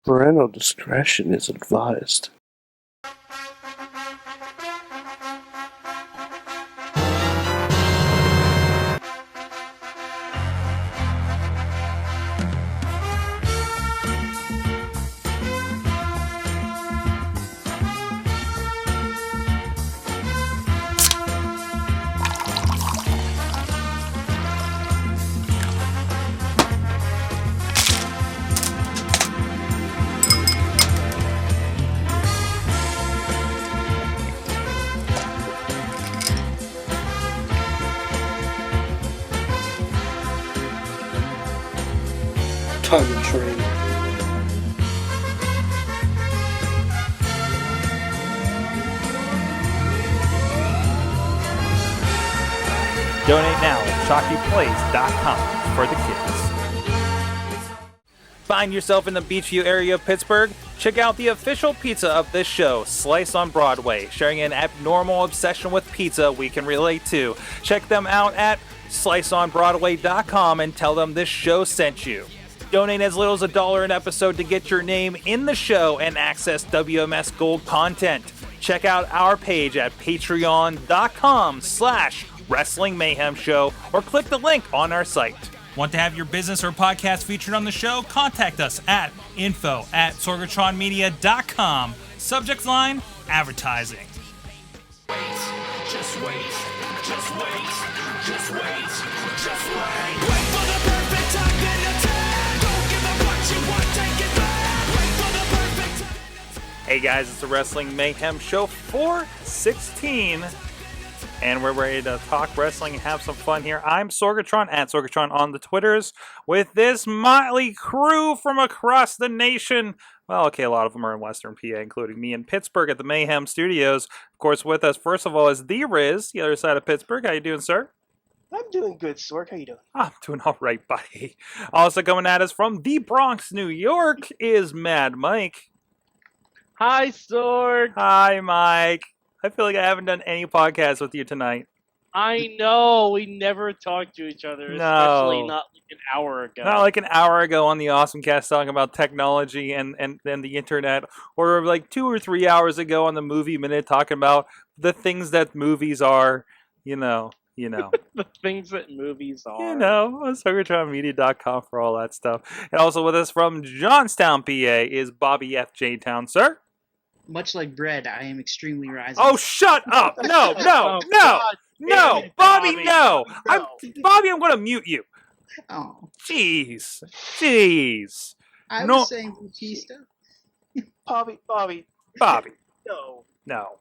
Parental discretion is advised. Time train. Donate now at ShockYouPlays.com for the kids. Find yourself in the Beachview area of Pittsburgh? Check out the official pizza of this show, Slice on Broadway, sharing an abnormal obsession with pizza we can relate to. Check them out at SliceOnBroadway.com and tell them this show sent you. Donate as little as $1 an episode to get your name in the show and access WMS Gold content. Check out our page at patreon.com/Wrestling Mayhem Show or click the link on our site. Want to have your business or podcast featured on the show? Contact us at info@sorgatronmedia.com. Subject line, advertising. Wait, just wait, just wait, just wait, just wait. Wait for the perfect time, then attack. Don't give up what you want, take it back. Wait for the perfect time. Hey guys, it's the Wrestling Mayhem Show 416. And we're ready to talk wrestling and have some fun here. I'm Sorgatron, at Sorgatron on the Twitters, with this motley crew from across the nation. Well, okay, a lot of them are in Western PA, including me in Pittsburgh at the Mayhem Studios. Of course, with us, first of all, is the Rizz, the other side of Pittsburgh. How you doing, sir? I'm doing good, Sorg. How you doing? I'm doing all right, buddy. Also coming at us from the Bronx, New York, is Mad Mike. Hi, Sorg. Hi, Mike. I feel like I haven't done any podcasts with you tonight. I know. We never talked to each other, especially not like an hour ago. Not like an hour ago on the Awesome Cast talking about technology and the internet, or like 2 or 3 hours ago on the Movie Minute talking about the things that movies are, you know. The things that movies are. SorgatronMedia.com for all that stuff. And also with us from Johnstown, PA is Bobby F. J. Town, sir. Much like bread, I am extremely rising. Oh, shut up! No, Oh, God. no, Bobby, no! Bobby, I'm going to mute you. Oh, Jeez. I No. was saying Batista. Bobby. Bobby, No. no.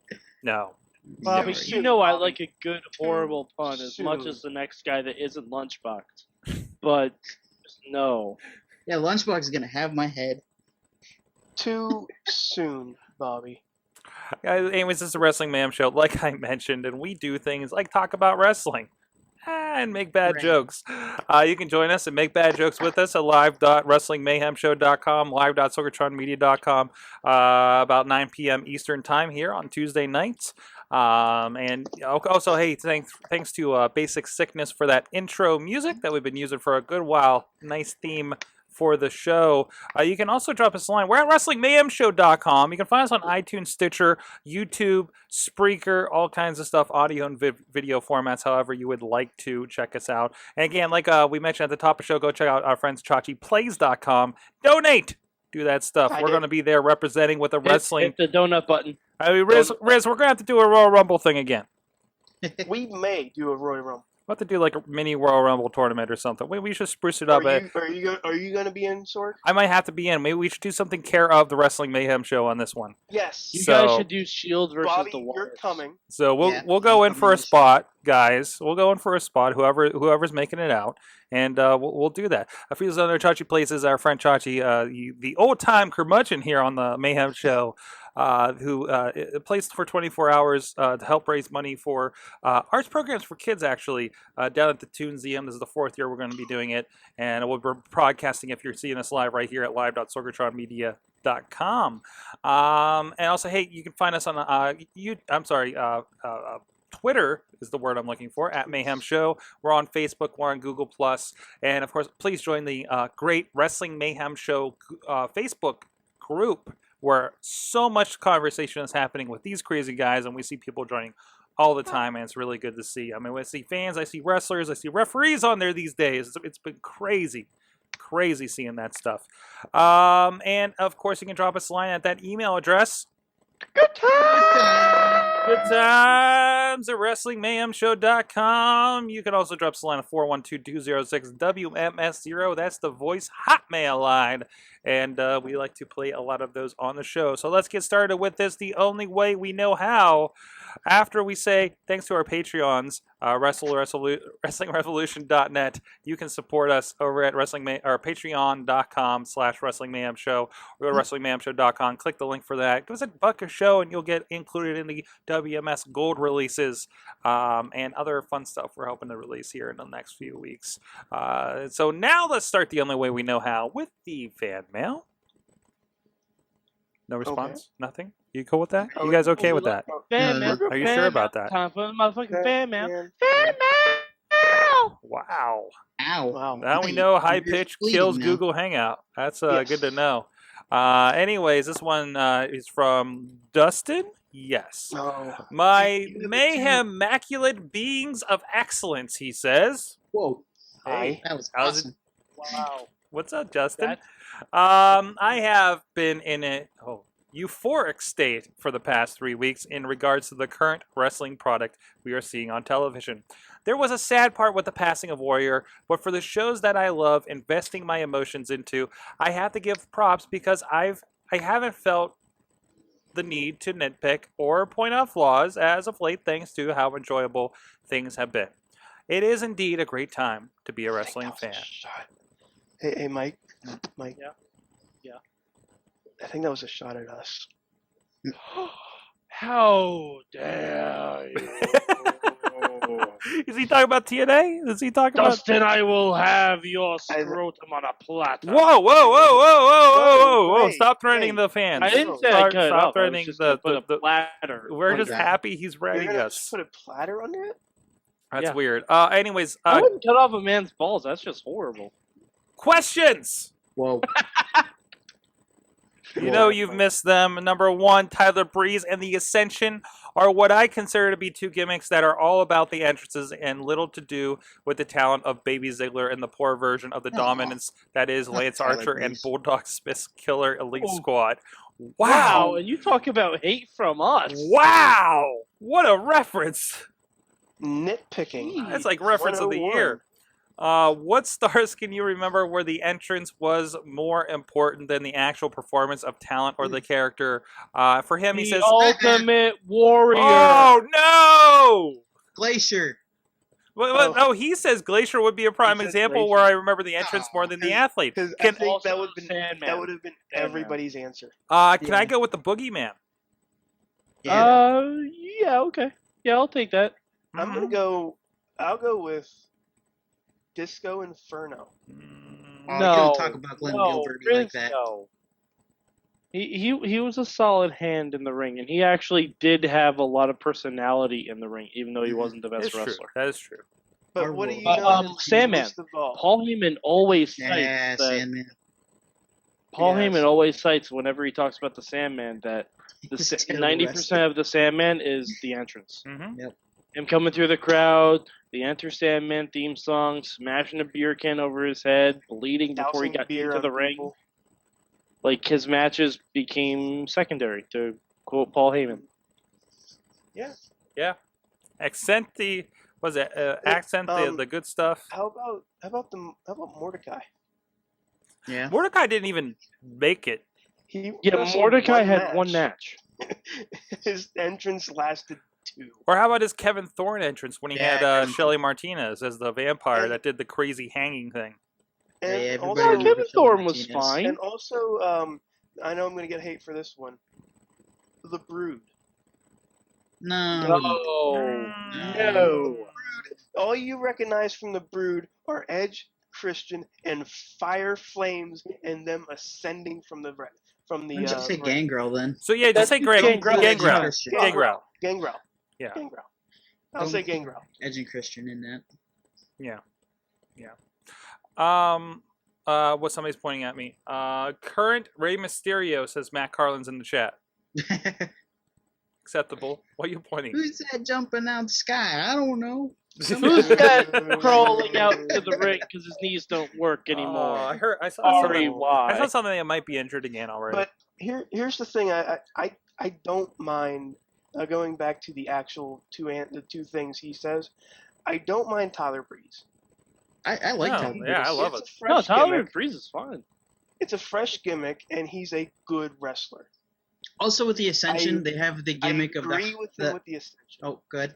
Bobby, Sorry. you know I like a good horrible pun as Soon. much as the next guy that isn't Lunchbox. But no. Yeah, Lunchbox is gonna have my head. Too soon, Bobby. Anyways, this is a Wrestling Mayhem Show, like I mentioned, and we do things like talk about wrestling and make bad Right. jokes. You can join us and make bad jokes with us at live.wrestlingmayhemshow.com, live.sorgatronmedia.com, about 9 p.m. Eastern Time here on Tuesday nights. And also, hey, thanks to Basic Sickness for that intro music that we've been using for a good while. Nice theme for the show. You can also drop us a line. We're at WrestlingMayhemShow.com. You can find us on iTunes, Stitcher, YouTube, Spreaker, all kinds of stuff, audio and video formats, however you would like to check us out. And again, like we mentioned at the top of the show, go check out our friends ChachiPlays.com. Donate! Do that stuff. We're going to be there representing with a wrestling... Hit the donut button. I mean, Rizz, we're going to have to do a Royal Rumble thing again. We may do a Royal Rumble. We'll have to do like a mini Royal Rumble tournament or something. We should spruce it up. Are you going to be in, Sorg? I might have to be in. Maybe we should do something care of the Wrestling Mayhem Show on this one. Yes. You So- guys should do Shield versus Bobby, the you're Warriors. coming. So we'll Yeah, go in I'm for a coming. spot, guys. We'll go in for a spot. Whoever's making it out, and we'll do that. I feel as though Chachi Plays is our friend Chachi, the old time curmudgeon here on the Mayhem Show. Who plays for 24 hours to help raise money for arts programs for kids, actually, down at the Toonseum. This is the 4th year we're going to be doing it, and we're broadcasting if you're seeing us live right here at live.sorgatronmedia.com. And also, hey, you can find us on Twitter is the word I'm looking for, at Mayhem Show. We're on Facebook, we're on Google+, and of course, please join the great Wrestling Mayhem Show Facebook group where so much conversation is happening with these crazy guys, and we see people joining all the time, and it's really good to see. I mean, when I see fans, I see wrestlers, I see referees on there these days. It's been crazy seeing that stuff. And of course, you can drop us a line at that email address. Good time. Good times at WrestlingMayhemShow.com. You can also drop us a line at 412-206-WMS0. That's the voice hotmail line. And we like to play a lot of those on the show. So let's get started with this the only way we know how. After we say thanks to our Patreons, WrestlingRevolution.net, you can support us over at Patreon.com/WrestlingMayhemShow. Or go to WrestlingMayhemShow.com, click the link for that. Give us $1 a show, and you'll get included in the WMS Gold releases and other fun stuff we're hoping to release here in the next few weeks. So now let's start the only way we know how with the fan mail. No response? Okay. Nothing? You cool with that? You guys okay with that? Fan mail. Are you sure about that? Time for the motherfucking fan mail. Man. Fan mail! Wow. Ow. Wow. Now we know high You're pitch bleeding kills now. Google Hangout. That's Yes. good to know. Anyways, this one is from Dustin. Yes. Oh. My mayhem immaculate beings of excellence, he says. Whoa. Hey, That was how's awesome. Wow. what's up, Justin? That's- I have been in a euphoric state for the past 3 weeks in regards to the current wrestling product we are seeing on television. There was a sad part with the passing of Warrior, but for the shows that I love investing my emotions into, I have to give props because I haven't felt the need to nitpick or point out flaws as of late, thanks to how enjoyable things have been. It is indeed a great time to be a wrestling fan. Hey, Mike. Yeah. Yeah. I think that was a shot at us. How dare you? Is he talking about TNA? Is he talking about? Dustin, I will have your scrotum on a platter. Whoa, whoa, whoa, whoa, whoa, whoa, whoa, whoa! Hey, Stop threatening hey. the fans. I didn't say I cut it Stop up. I was threatening just gonna put a the. platter. We're just Okay. happy he's You're writing gonna us. just put a platter under it? That's Yeah. weird. Anyways, I wouldn't cut off a man's balls. That's just horrible. questions. Whoa. You know you've missed them. Number one, Tyler Breeze and the Ascension are what I consider to be two gimmicks that are all about the entrances and little to do with the talent of Baby Ziggler and the poor version of the dominance that is Lance Tyler Archer and Breeze. Bulldog Smith's Killer Elite Oh. Squad. Wow, Wow. and you talk about hate from us. Wow. What a reference. Nitpicking. That's like reference of the 101. year. What stars can you remember where the entrance was more important than the actual performance of talent or the character? For him, he The says, Ultimate Warrior. "Oh no!" Glacier. Well, no, he says Glacier would be a prime He says example Glacier. where I remember the entrance more than the Because- athlete. Because I Can think Also that would have been Sandman. Sandman. Everybody's answer. can Yeah. I go with the Boogeyman? Yeah. Yeah, okay. Yeah, I'll take that. I'm Mm-hmm. gonna go. I'll go with Disco Inferno. Oh, No, you don't talk about Glenn Gilbert like that. No. He was a solid hand in the ring, and he actually did have a lot of personality in the ring, even though he wasn't the best It's true. wrestler. That is true. But Or what do you Wolf. know? his Sandman. most of all? Paul Heyman always cites Yeah, that. Sandman. Paul Yes. Heyman always cites whenever he talks about the Sandman that He's a terrible 90% of the Sandman is the entrance. Mm-hmm. Him coming through the crowd, the Enter Sandman theme song, smashing a beer can over his head, bleeding before he Dousing got beer into on the ring. people. Like his matches became secondary, to quote Paul Heyman. Accent the the good stuff. How about Mordecai? Yeah. Mordecai didn't even make it. He Yeah, wrestled Mordecai had one match. His entrance lasted 2. Or how about his Kevin Thorne entrance when he Yeah, had Kevin Shelly Martinez as the vampire And- that did the crazy hanging thing? Yeah, And everybody also, remembers Kevin Shelly Thorne was Martinez. fine. and also, I know I'm gonna get hate for this one. The Brood. No. No. All you recognize from the Brood are Edge, Christian, and Fire Flames, and them ascending from the. Why don't you say ring. Gangrel then? So yeah, just say That's Gangrel. Gangrel. Christian. Gangrel. Gangrel. Yeah. Gangrel. I'll say Gangrel. Edge and Christian in that. Yeah. what somebody's pointing at me. Current Rey Mysterio, says Matt Carlins in the chat. Acceptable. What are you pointing? Who's that jumping out the sky? I don't know. Who's that crawling out to the ring because his knees don't work anymore? I saw something. R-E-Y. I saw something that might be injured again already. But here's the thing. I don't mind going back to the actual the two things he says. I don't mind Tyler Breeze. I like that. Yeah, I love it. No, Tyler Gimmick. Breeze is fine. It's a fresh gimmick, and he's a good wrestler. Also, with the Ascension, they have the gimmick I of agree with him with the Ascension. Oh, good.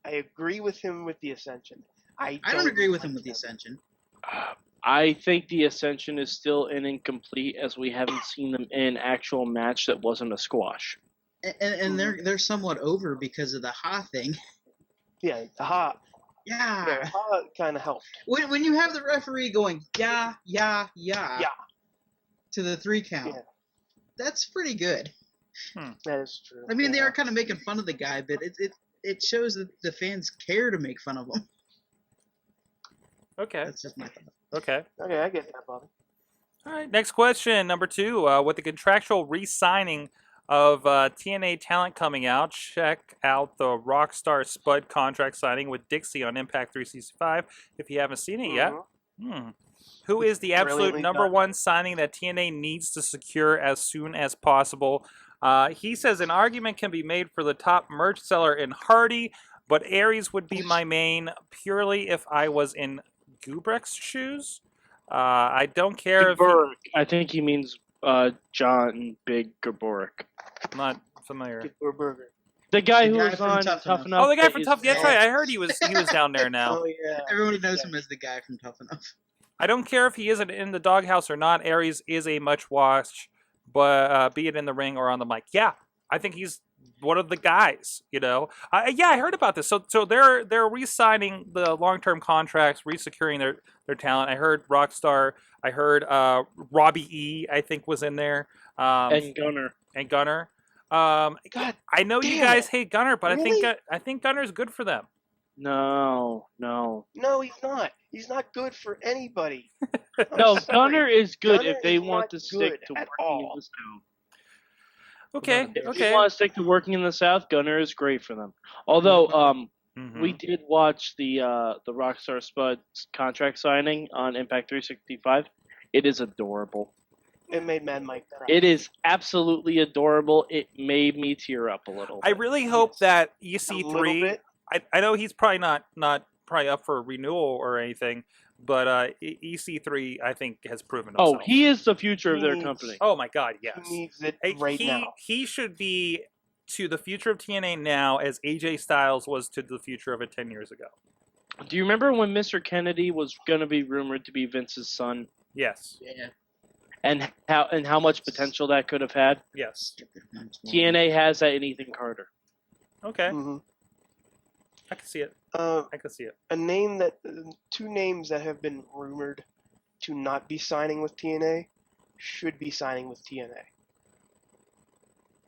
I agree with him with the Ascension. I don't agree with him like with the him. Ascension. I think the Ascension is still incomplete as we haven't seen them in an actual match that wasn't a squash. And they're somewhat over because of the Ha thing. Yeah, the Ha. Yeah. Yeah, Ha kind of helped. When you have the referee going yeah to the 3 count, Yeah. that's pretty good. That is true. I mean, they are kind of making fun of the guy, but it shows that the fans care to make fun of him. Okay. That's just my thought. Okay. Okay, I get that, Bobby. All right. Next question, number 2. With the contractual re-signing of TNA talent coming out, check out the Rockstar Spud contract signing with Dixie on Impact 365 if you haven't seen it yet. Who is the absolute Brilliantly number done. 1 signing that TNA needs to secure as soon as possible? He says an argument can be made for the top merch seller in Hardy, but Aries would be my main purely if I was in Gubrecht's shoes. I don't care if Gaburick. I think he means John Big Gaburick. I'm not familiar. Get your burger. The guy The who guy was from on Tough Tough Enough. Enough. Oh, the guy that from is- Tough. That's right. I heard he was down there now. Oh yeah. Everybody knows him as the guy from Tough Enough. I don't care if he isn't in the doghouse or not. Aries is a much watch, but be it in the ring or on the mic. Yeah, I think he's one of the guys. You know. Yeah, I heard about this. So they're re-signing the long-term contracts, re-securing their talent. I heard Rockstar. I heard Robbie E. I think was in there. and Gunner. And Gunner. God, I know you damn guys it. hate Gunner, but Really? I think Gunner's good for them. No. No, he's not. He's not good for anybody. No, I'm sorry. Gunner is good Gunner if they is want not to stick good to at working all. in the South. Okay. If Okay. they want to stick to working in the South, Gunner is great for them. Although, Mhm. we did watch the Rockstar Spud contract signing on Impact 365. It is adorable. It made Mad Mike cry. It is absolutely adorable. It made me tear up a little. I bit. really hope that A little EC3. bit. I know he's probably not probably up for renewal or anything, but EC3 I think has proven himself. Oh, he is the future of He their needs- company. Oh my God, yes. He needs it Hey, right now. He should be to the future of TNA now as AJ Styles was to the future of it 10 years ago. Do you remember when Mr. Kennedy was going to be rumored to be Vince's son, Yes. Yeah. and how much potential that could have had? Yes. TNA has that in Ethan Carter. Okay. Mhm. I can see it. Uh, I can see it. a name that 2 names that have been rumored to not be signing with TNA should be signing with TNA.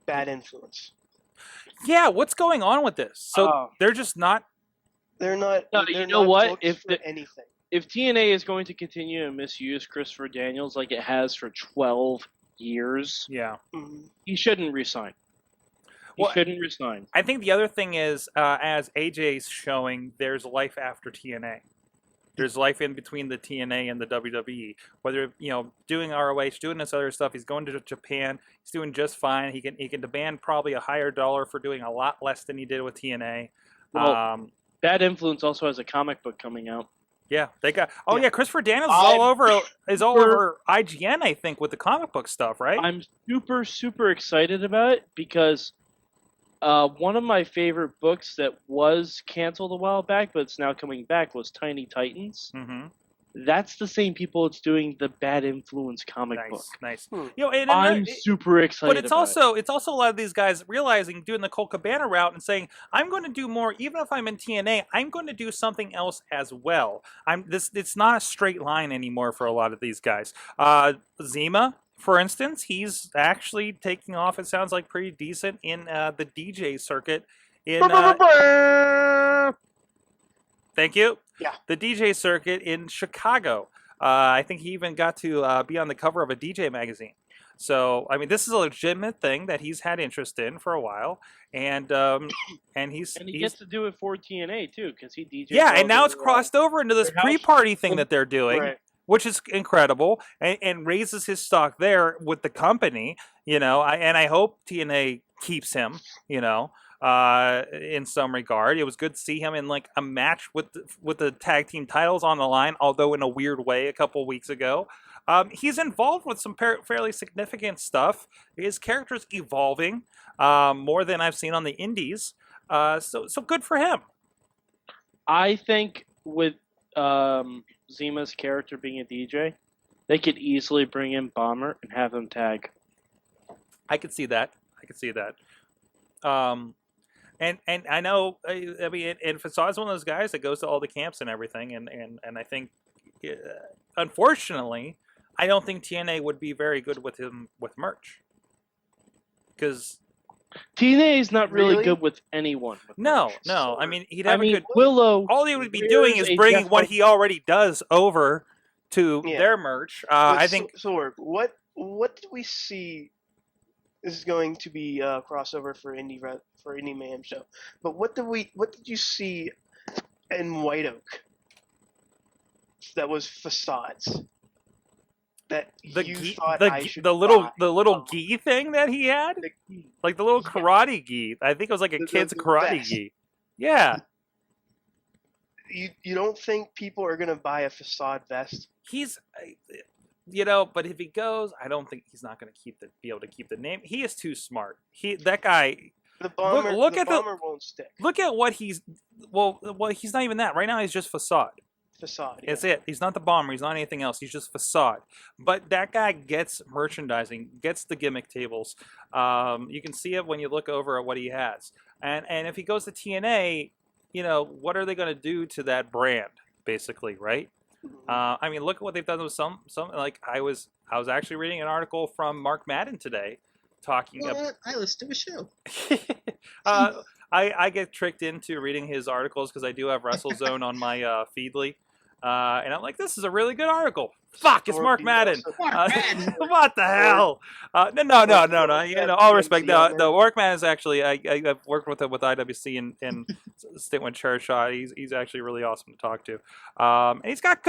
Bad Influence. Yeah, what's going on with this? So Oh. they're just not. They're not. No, they're you know not what? booked If for the- anything. If TNA is going to continue to misuse Christopher Daniels like it has for 12 years, Yeah. Mhm. he shouldn't resign. He Well, shouldn't resign. I think the other thing is, as AJ's showing, there's life after TNA. There's life in between the TNA and the WWE. Whether doing ROH, doing this other stuff, he's going to Japan. He's doing just fine. He can demand probably a higher dollar for doing a lot less than he did with TNA. Well, Bad Influence also has a comic book coming out. Yeah, they got. Oh Yeah. yeah, Christopher Daniels I'm is all over IGN, I think, with the comic book stuff, right? I'm super, super excited about it because one of my favorite books that was canceled a while back, but it's now coming back, was Tiny Titans. Mm-hmm. That's the same people that's doing the Bad Influence comic Nice, book. nice. Hmm. And I'm super excited. but it's about also a lot of these guys realizing doing the Colt Cabana route and saying, I'm going to do more, even if I'm in TNA, I'm going to do something else as well. It's not a straight line anymore for a lot of these guys. Zima, for instance, he's actually taking off. It sounds like pretty decent in the DJ circuit. Thank you. Yeah. The DJ circuit in Chicago. I think he even got to be on the cover of a DJ magazine. So, I mean, this is a legitimate thing that he's had interest in for a while, and he's And he gets to do it for TNA too, because he DJs. yeah, all and now it's their, crossed over into this their house pre-party thing shows. that they're doing, Right. which is incredible, and raises his stock there with the company. And I hope TNA keeps him. In some regard, it was good to see him in like a match with the tag team titles on the line, although in a weird way a couple weeks ago. He's involved with some fairly significant stuff. His character's evolving more than I've seen on the indies. So good for him. I think with Zima's character being a DJ, they could easily bring in Bomber and have them tag. I could see that. And I know, I mean, and Fasad's one of those guys that goes to all the camps and everything, and I think, unfortunately, I don't think TNA would be very good with him with merch. Because TNA is not really Really? good with anyone. With no, merch. I mean, he'd have a good. Willow. All he would be There's doing is a bringing Jeff what Hardy- he already does over to Yeah. their merch. But I think Sorg, what did we see? This is going to be a crossover for Indie Mayhem show. But what did you see in White Oak that was facades that the you gi, thought I should the little buy? gi thing that he had, The gi. like the little karate gi. I think it was like a The kid's karate vest. gi. Yeah. You don't think people are gonna buy a facade vest? He's, but if he goes, I don't think he's not going to be able to keep the name. He is too smart. That guy. The bomber, look the at bomber won't stick. Look at what he's. Well, he's not even that right now. He's just facade. Facade. That's it. He's not the bomber. He's not anything else. He's just facade. But that guy gets merchandising, gets the gimmick tables. You can see it when you look over at what he has. And if he goes to TNA, what are they going to do to that brand, basically, right? I mean, look at what they've done with some. Like I was actually reading an article from Mark Madden today, talking about. I listened to a show. I get tricked into reading his articles because I do have WrestleZone on my Feedly, and I'm like, this is a really good article. Fuck, it's Mark Madden. Mark Madden. What the hell? No. All respect. No, Mark Madden is actually. I've worked with him with IWC and stint with Chair Shot. He's actually really awesome to talk to. And he's got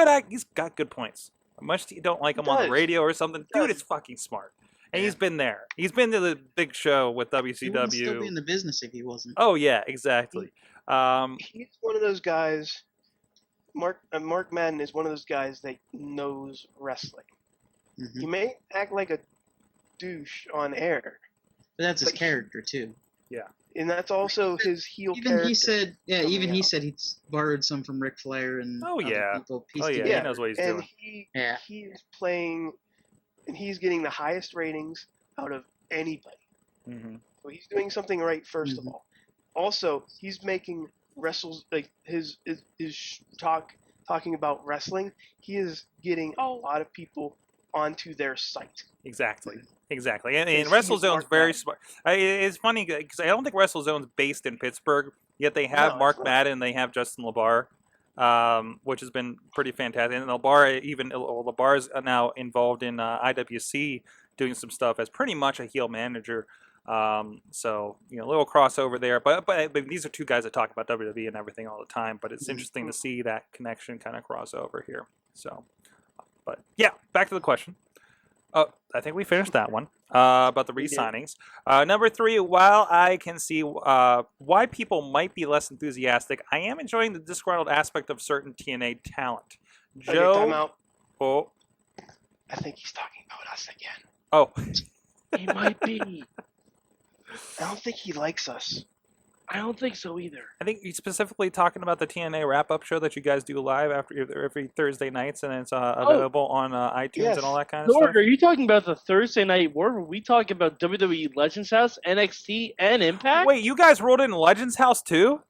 good points. Much you don't like him on the radio or something, dude. It's fucking smart. And he's been there. He's been to the big show with WCW. He wouldn't still be in the business if he wasn't. Oh yeah, exactly. He's one of those guys. Mark Madden is one of those guys that knows wrestling. Mm-hmm. He may act like a douche on air, But that's his but character too. and that's also his heel Even character. he said, coming he out. said he'd borrowed some from Ric Flair and Oh, other yeah. people pieced Oh, yeah. together. He knows what he's and doing. he is playing, and he's getting the highest ratings out of anybody. Mm-hmm. So he's doing something right 1st of Mhm. all. Also, he's making like his talking about wrestling. He is getting a lot of people onto their site. Exactly. And He's WrestleZone's Mark very Madden. smart. It's funny because I don't think WrestleZone's based in Pittsburgh, yet they have No, Mark it's not. Madden and they have Justin LeBar, which has been pretty fantastic. And LeBar's now involved in IWC doing some stuff as pretty much a heel manager. So a little crossover there, but these are two guys that talk about WWE and everything all the time. But it's interesting to see that connection kind of cross over here. So, but yeah, back to the question. I think we finished that one about the re-signings. Number 3, while I can see why people might be less enthusiastic, I am enjoying the disgruntled aspect of certain TNA talent. Okay, time out. Oh, I think he's talking about us again. oh, He might be. I don't think he likes us. I don't think so either. I think you're specifically talking about the TNA wrap-up show that you guys do live every Thursday nights, and it's available on iTunes Yes. and all that kind of Sorg, stuff. are you talking about the Thursday night war? Were we talking about WWE Legends House, NXT, and Impact? Wait, you guys rolled in Legends House too?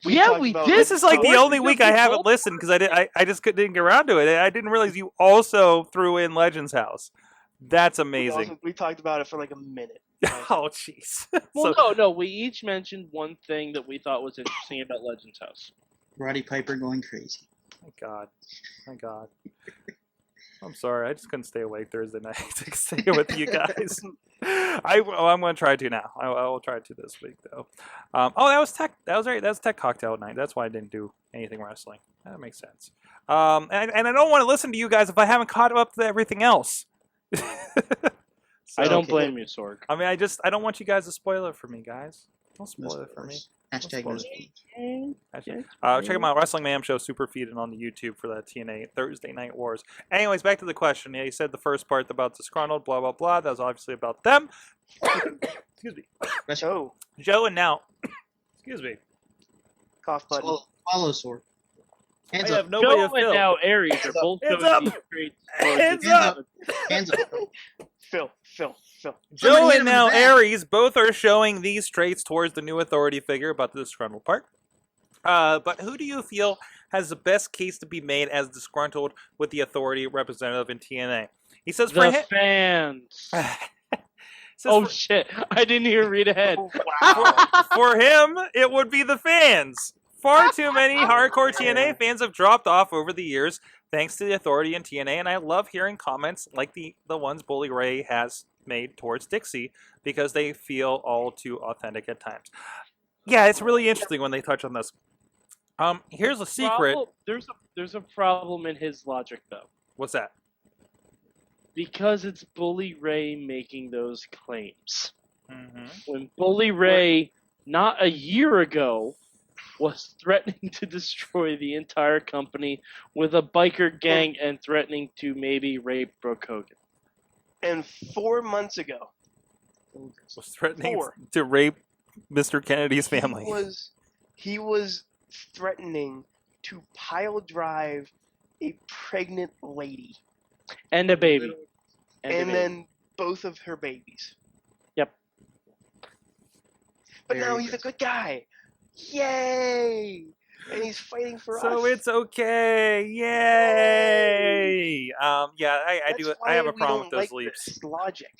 Yeah, talked we about did. This is like the Sorg, only week I haven't both- listened because I just didn't get around to it. I didn't realize you also threw in Legends House. That's amazing. We talked about it for like a minute. Oh, jeez. Well, So- no. We each mentioned one thing that we thought was interesting about Legends House. Roddy Piper going crazy. My God. I'm sorry, I just couldn't stay awake Thursday night to stay with you guys. I'm going to try to now. I will try to this week though. That was tech. That was right. That was tech cocktail night. That's why I didn't do anything wrestling. That makes sense. And I don't want to listen to you guys if I haven't caught up to everything else. I don't blame you, Sorg. I mean, I don't want you guys to spoil it for me, guys. Don't spoil it for me. Hashtag Don't no spoil spoilers. Check out my Wrestling Mayhem show super feed and on the YouTube for that TNA Thursday Night Wars. Anyways, back to the question. Yeah, you said the first part about disgruntled, blah blah blah. That was obviously about them. Excuse me. Oh, Joe and now. Excuse me. cough button. Follow Sorg. Hands I up. have nobody Joe to and fill. now Aries are both Hands showing up. these traits. Hands Hands up. up. Hands up. Phil. Joe Somebody hit and him in now the back. Aries both are showing these traits towards the new authority figure about the disgruntled part. But who do you feel has the best case to be made as disgruntled with the authority representative in TNA? He says for The him. fans. Says Oh for- shit! I didn't even read ahead. Oh, wow. for him, it would be the fans. Far too many hardcore TNA fans have dropped off over the years thanks to the authority in TNA, and I love hearing comments like the ones Bully Ray has made towards Dixie because they feel all too authentic at times. Yeah, it's really interesting when they touch on this. Here's a secret. There's a problem in his logic though, What's that? because it's Bully Ray making those claims. Mm-hmm. When Bully Ray, not a year ago, was threatening to destroy the entire company with a biker gang and threatening to maybe rape Brooke Hogan. And 4 months ago, Was threatening 4. to rape Mr. Kennedy's family. he was threatening to pile drive a pregnant lady And a baby. and then both of her babies. Yep. But Very now he's a good guy. Yay! And he's fighting for us. So it's okay. Yay! Yeah, I do. That's I have a why we problem don't with those like leaps. this logic.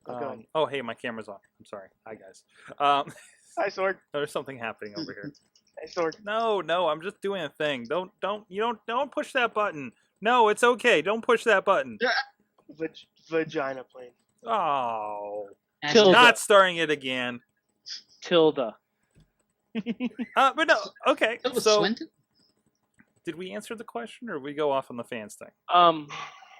Oh, go ahead. Oh, hey, my camera's on. I'm sorry. Hi, guys. Hi, Sorg. There's something happening over here. Hi, Sorg. No, I'm just doing a thing. Don't push that button. No, it's okay. Don't push that button. Vagina plane. Oh, Tilda. not starting it again. Tilda. But no, okay. That was So, Swinton? did we answer the question, or did we go off on the fans thing?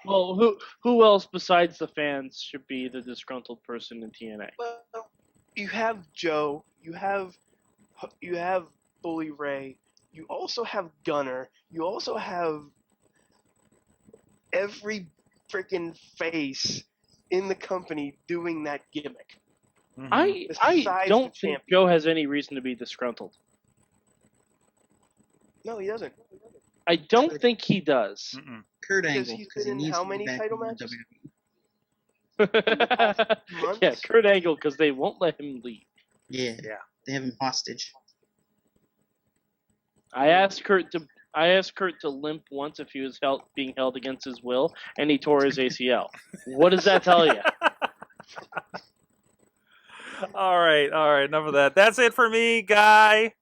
Well, who else besides the fans should be the disgruntled person in TNA? Well, you have Joe. You have Bully Ray. You also have Gunner. You also have every freaking face in the company doing that gimmick. Mhm. I Besides don't the think champion. Joe has any reason to be disgruntled. No, he doesn't. I don't think he does. Mm-mm. Kurt Because Angle. he's 'cause he been in needs how to be many back title in matches? WWE. Months? Yeah, Kurt Angle, because they won't let him leave. Yeah. Yeah. They have him hostage. I asked Kurt to limp once if he was being held against his will, and he tore his ACL. What does that tell you? All right. Enough of that. That's it for me, Guy.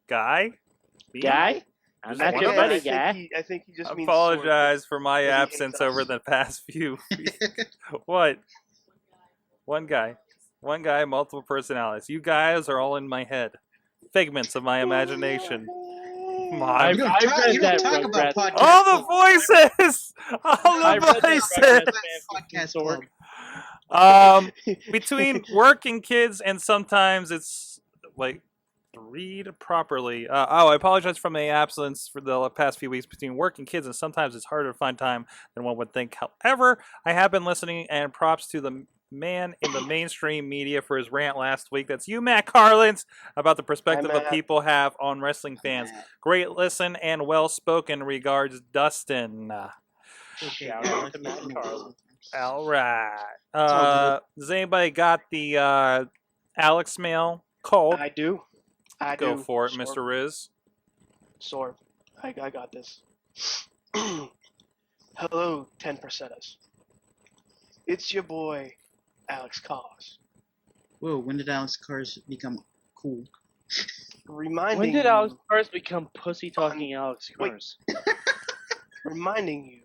Me? Guy? I'm Just not one your of buddy, us? guy. I think he just I means apologize for my he hates absence us. over the past few weeks. What? One guy, multiple personalities. You guys are all in my head. Figments of my imagination. Come on. I've You don't read talk, you don't that talk about Rugrats. podcast. All the voices! All I the read that voices! Rugrats Podcast Sorg. club. Between work and kids, and sometimes it's like read properly. I apologize for my absence for the past few weeks between work and kids, and sometimes it's harder to find time than one would think. However, I have been listening, and props to the man in the mainstream media for his rant last week. That's you, Matt Carlins, about the perspective Hi, that Matt. people have on wrestling fans. Great listen and well spoken. Regards, Dustin. Shout out to Matt Carlin. All right. all Does anybody got the Alex mail called? I do. Go for it, Sorg. Mr. Rizz. Sorg. I got this. Hello, 10%ers. It's your boy, Alex Cause. Whoa, when did Alex Cars become cool? Reminding When did you, Alex Cars become pussy talking Alex Wait. Cars? reminding you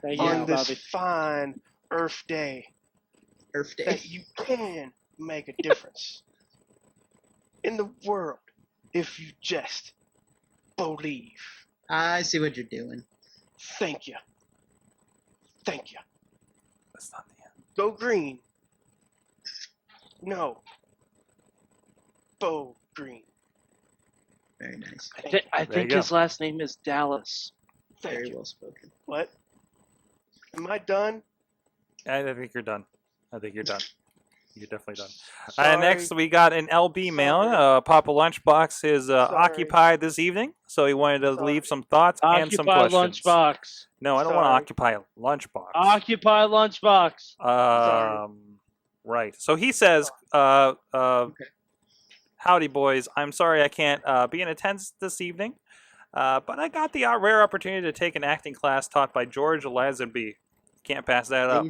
Thank you, on this Bobby. fine Earth Day Earth Day. that you can make a difference in the world if you just believe. I see what you're doing. Thank you. Thank you. That's not the end. Go green. No. Bo Green. Very nice. I There you think go. his last name is Dallas. Thank Very you. well spoken. What? Am I done? I think you're done. I think you're done. You're definitely done. Sorry. Next, we got an LB mail. Sorry. Papa Lunchbox is Sorry. occupied this evening, so he wanted to Sorry. leave some thoughts and some Occupy questions. Lunchbox. No, I don't want to Sorry. occupy Lunchbox. Occupy Lunchbox. Sorry. Right. So he says, howdy, boys. I'm sorry I can't be in attendance this evening, but I got the rare opportunity to take an acting class taught by George Lazenby. Can't pass that up.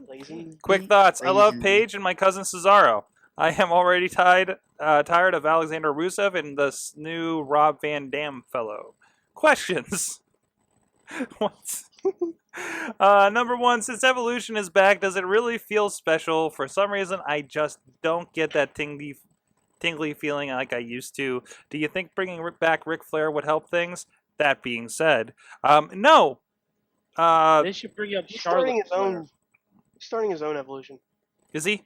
Lazy. Quick thoughts. I love Lazenby. Paige and my cousin Cesaro. I am already tired of Alexander Rusev and this new Rob Van Dam fellow. Questions. What? Number one, since Evolution is back, does it really feel special? For some reason, I just don't get that tingly feeling like I used to. Do you think bringing back Ric Flair would help things? That being said, no. They should bring up He's Charlotte. starting his own evolution. Is he?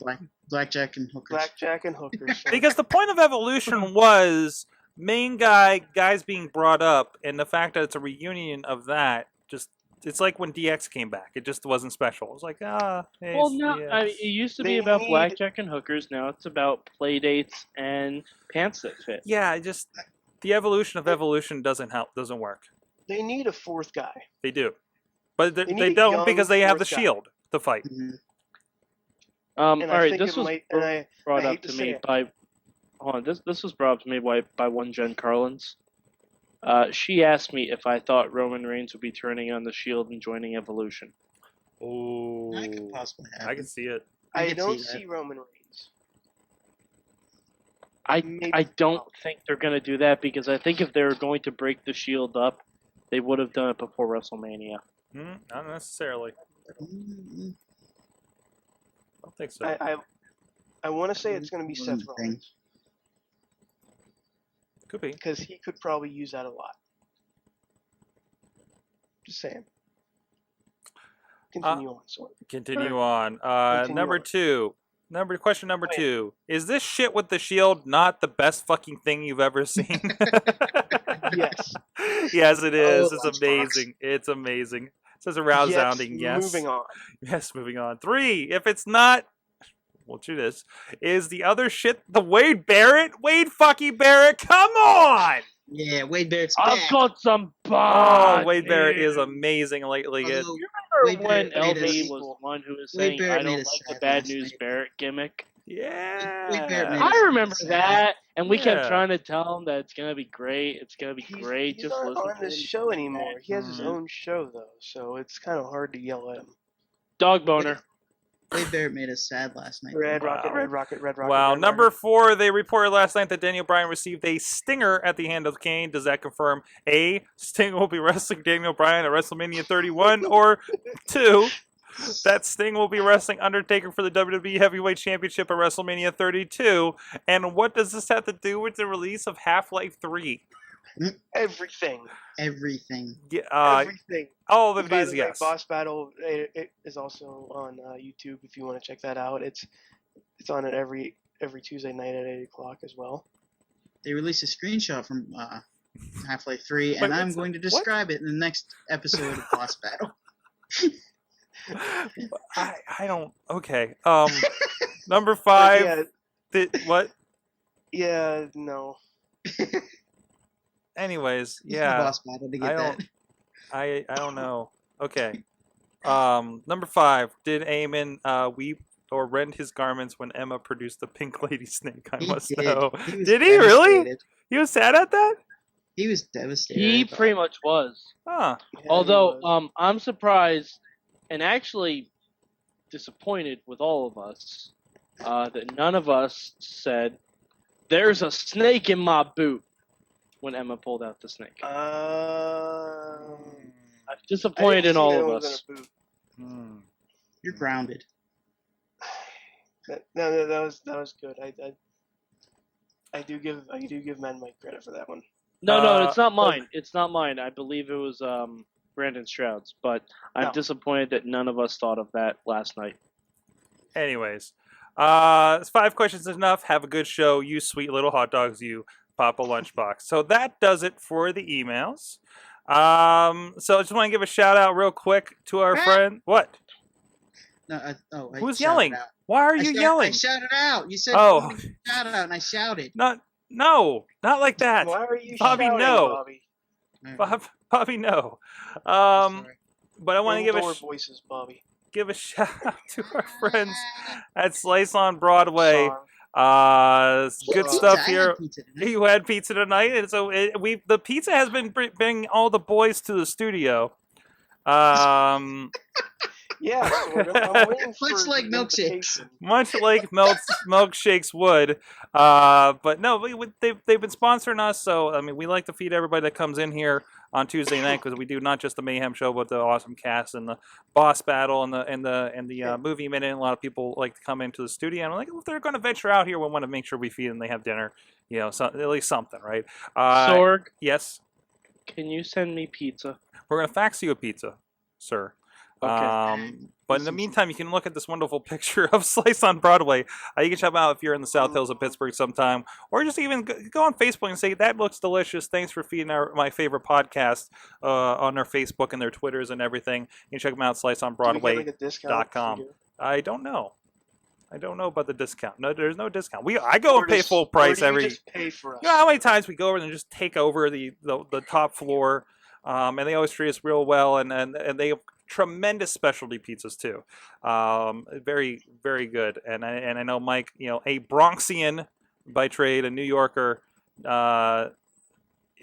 Blackjack and hookers. Blackjack and hookers. Because the point of Evolution was main guys being brought up, and the fact that it's a reunion of that, just it's like when DX came back. It just wasn't special. It was like, hey, Well, it's no, DX. I mean, it used to be They about need- blackjack and hookers. Now it's about play dates and pants that fit. Yeah, the evolution of Evolution doesn't work. They need a fourth guy. They do, but They need they a don't young because they have the fourth guy. Shield to fight. Mhm. All And I right, think this it was might. And I brought I up hate to to say me it. by. Hold on, this was brought up to me by one Jen Carlins. She asked me if I thought Roman Reigns would be turning on the Shield and joining Evolution. Oh, That could possibly happen. I can see it. I I can don't see that. see Roman Reigns. I Maybe don't think they're going to do that because I think if they were going to break the Shield up, they would have done it before WrestleMania. Not necessarily. Mm, I don't think so. I want to say it's going to be Seth Thing. Rollins Could be. because he could probably use that a lot. Just saying. Continue on, Sorg. Continue on. Continue Number on. two. Question number Wait. 2. Is this shit with the Shield not the best fucking thing you've ever seen? Yes. Yes, it is. Oh, It's Lunchbox. amazing. It's amazing. It says a resounding yes. Moving on. Yes, moving on. 3. If it's not, well, do this. Is the other shit the Wade Barrett? Wade fucking Barrett? Come on! Yeah, Wade Barrett's I've back. got some Oh, bodies. Wade Barrett is amazing lately. Although Wade Remember when Barrett made LB us- was the one who was Wade saying, Barrett I don't made like us the sad bad last news night. Barrett gimmick? Wade Barrett made Yeah. us- I remember sad. that, and we Yeah. kept trying to tell him that it's going to be great. It's going to be He's, great. he's Just not listen on to this him. show anymore. He has his Mhm. own show though, so it's kind of hard to yell at him. Dog boner. Wade Barrett made us sad last night. Red Wow. Rocket, Red Rocket, Red Rocket. Wow. Red Number Rocket. 4, they reported last night that Daniel Bryan received a stinger at the hand of Kane. Does that confirm A, Sting will be wrestling Daniel Bryan at WrestleMania 31, or 2, that Sting will be wrestling Undertaker for the WWE Heavyweight Championship at WrestleMania 32? And what does this have to do with the release of Half-Life 3? Everything. Everything. Yeah, Everything. all of By it is the way, yes. Boss Battle it is also on YouTube if you want to check that out. It's on it every Tuesday night at 8 o'clock as well. They released a screenshot from Half-Life 3, Wait, and I'm what's going to that? What? describe it in the next episode of Boss Battle. I don't. Okay. Number 5. Yeah, What? yeah, no. Anyways, Use the yeah. Boss Battle to I get don't- that. I don't know. Okay. Number 5. Did Eamon weep or rend his garments when Emma produced the pink lady snake? I He must did. know. He was Did he really? devastated. He was sad at that? He was devastated. He I thought. pretty much was. Huh. Yeah, he Although, was. I'm surprised and actually disappointed with all of us that none of us said, "There's a snake in my boot," when Emma pulled out the snake. I Disappointed in all of was us. gonna boot. Hmm. You're grounded. No, that was good. I do give Man Mike credit for that one. No, it's not mine. It's not mine. I believe it was Brandon Stroud's, but I'm No. disappointed that none of us thought of that last night. Anyways, 5 questions is enough. Have a good show, you sweet little hot dogs, you Papa Lunchbox. So that does it for the emails. So I just want to give a shout out real quick to our friend. What? No, I Who's shouted yelling? out. Why are I you shout- yelling? I shouted out. You said Oh. shout out, and I shouted. No, not like that. Why are you Bobby, shouting, no. Bobby? Bobby, no. Sorry. But I want to Indoor voices, Bobby. give a shout out to our friends at Slice on Broadway. Sorry. Good Pizza. stuff I had here. pizza tonight. You had pizza tonight, and so the pizza has been bringing all the boys to the studio. Yeah, I'm waiting for Much like the milkshakes. invitation. Much like milkshakes would, but no, they've been sponsoring us. So I mean, we like to feed everybody that comes in here on Tuesday night because we do not just the Mayhem show, but the awesome cast and the boss battle and the movie minute. And a lot of people like to come into the studio and like if they're going to venture out here, we want to make sure we feed them. They have dinner, so, at least something, right? Sorg, Yes, can you send me pizza? we're going to fax you a pizza, sir. Okay. But in the meantime, you can look at this wonderful picture of Slice on Broadway. You can check them out if you're in the South Hills of Pittsburgh sometime, or just even go on Facebook and say, that looks delicious. Thanks for feeding my favorite podcast on their Facebook and their Twitters and everything. You can check them out, sliceonbroadway.com. Do we get, like, a discount if we do? I don't know. I don't know about the discount. No, there's no discount. I go and pay just- full price or do you every. just pay for us? You know how many times we go over and just take over the top floor, and they always treat us real well, and they have tremendous specialty pizzas too. Very, very good. And I know Mike, a Bronxian by trade, a New Yorker,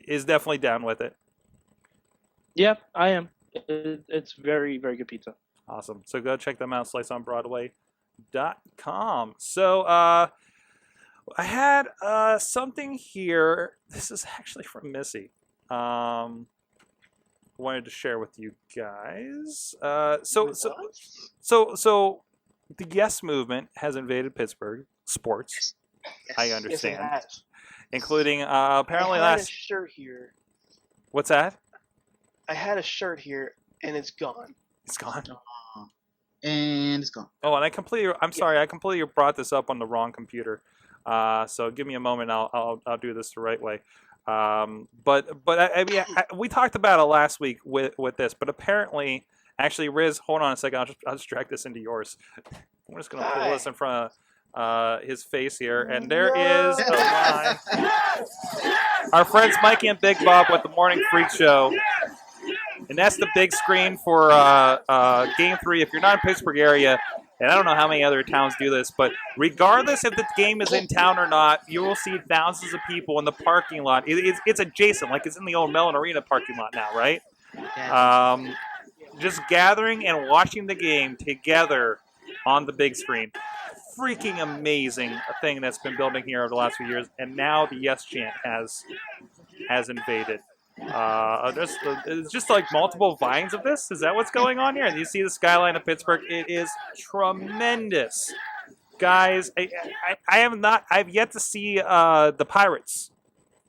is definitely down with it. Yeah, I am. It's very, very good pizza. Awesome. So go check them out, sliceonbroadway.com. So I had something here. This is actually from Missy. Wanted to share with you guys. So the Yes movement has invaded Pittsburgh sports. I Yes, understand, it has. including apparently I had a last. shirt here. What's that? I had a shirt here, and it's gone. It's gone. And it's gone. Oh, and I'm sorry. I completely brought this up on the wrong computer. So give me a moment. I'll do this the right way. But I mean, we talked about it last week with this, but apparently, actually, Rizz, hold on a second. I'll just drag this into yours. I'm just gonna pull this in front of his face here, and there is our friends Mikey and Big Bob with the Morning Freak Show, and that's the big screen for Game 3. If you're not in Pittsburgh area. And I don't know how many other towns do this, but regardless if the game is in town or not, you will see thousands of people in the parking lot. It's adjacent, like it's in the old Mellon Arena parking lot now, right? Just gathering and watching the game together on the big screen. Freaking amazing thing that's been building here over the last few years, and now the Yes chant has invaded. It's just like multiple vines of this. Is that what's going on here? And you see the skyline of Pittsburgh. It is tremendous, guys. I've yet to see the Pirates.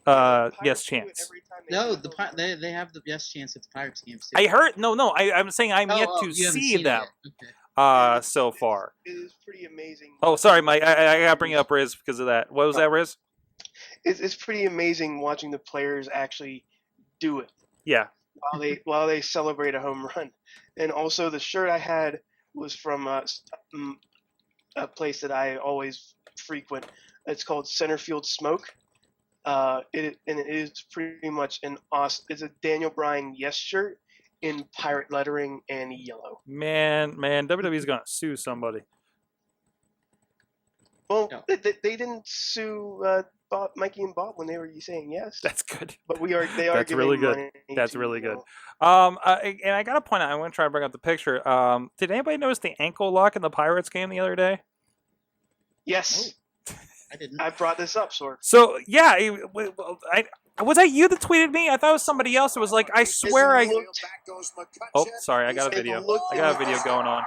Yes chants. No, they have the Yes chants at the Pirates games too. I heard. No. I'm saying I'm yet to you haven't see seen it them. yet. Okay. So far. It is pretty amazing. Oh, sorry, Mike. I gotta bring up Rizz because of that. What was that, Rizz? It's pretty amazing watching the players actually do it Yeah. while they celebrate a home run. And also the shirt I had was from a place that I always frequent. It's called Centerfield Smoke. It is pretty much it's a Daniel Bryan Yes shirt in pirate lettering and yellow. Man, WWE's gonna sue somebody. Well, No. they didn't sue Mikey and Bob when they were saying yes. That's good. But they are That's giving really good. money That's to, really good. know, And I gotta point out, I'm gonna try to bring up the picture. Did anybody notice the ankle lock in the Pirates game the other day? Yes, I didn't. I brought this up, Sorg. So yeah, Was that you that tweeted me? I thought it was somebody else. It was like, I swear I... Oh, sorry, I got a video. I got a video going on.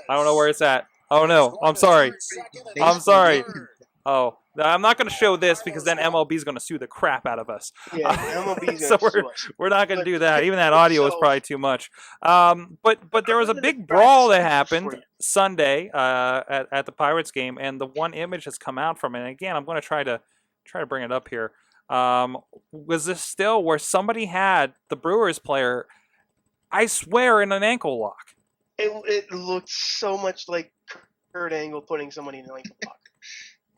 I don't know where it's at. Oh, no. I'm sorry. I'm sorry. Oh, I'm not going to show this because then MLB is going to sue the crap out of us. Yeah, MLB's So gonna sue us. we're not going to do that. Even that audio is probably too much. But there was a big brawl that happened Sunday at the Pirates game, and the one image has come out from it. And again, I'm going to try to bring it up here. Was this still where somebody had the Brewers player, I swear, in an ankle lock? It looked so much like Kurt Angle putting somebody in an ankle lock.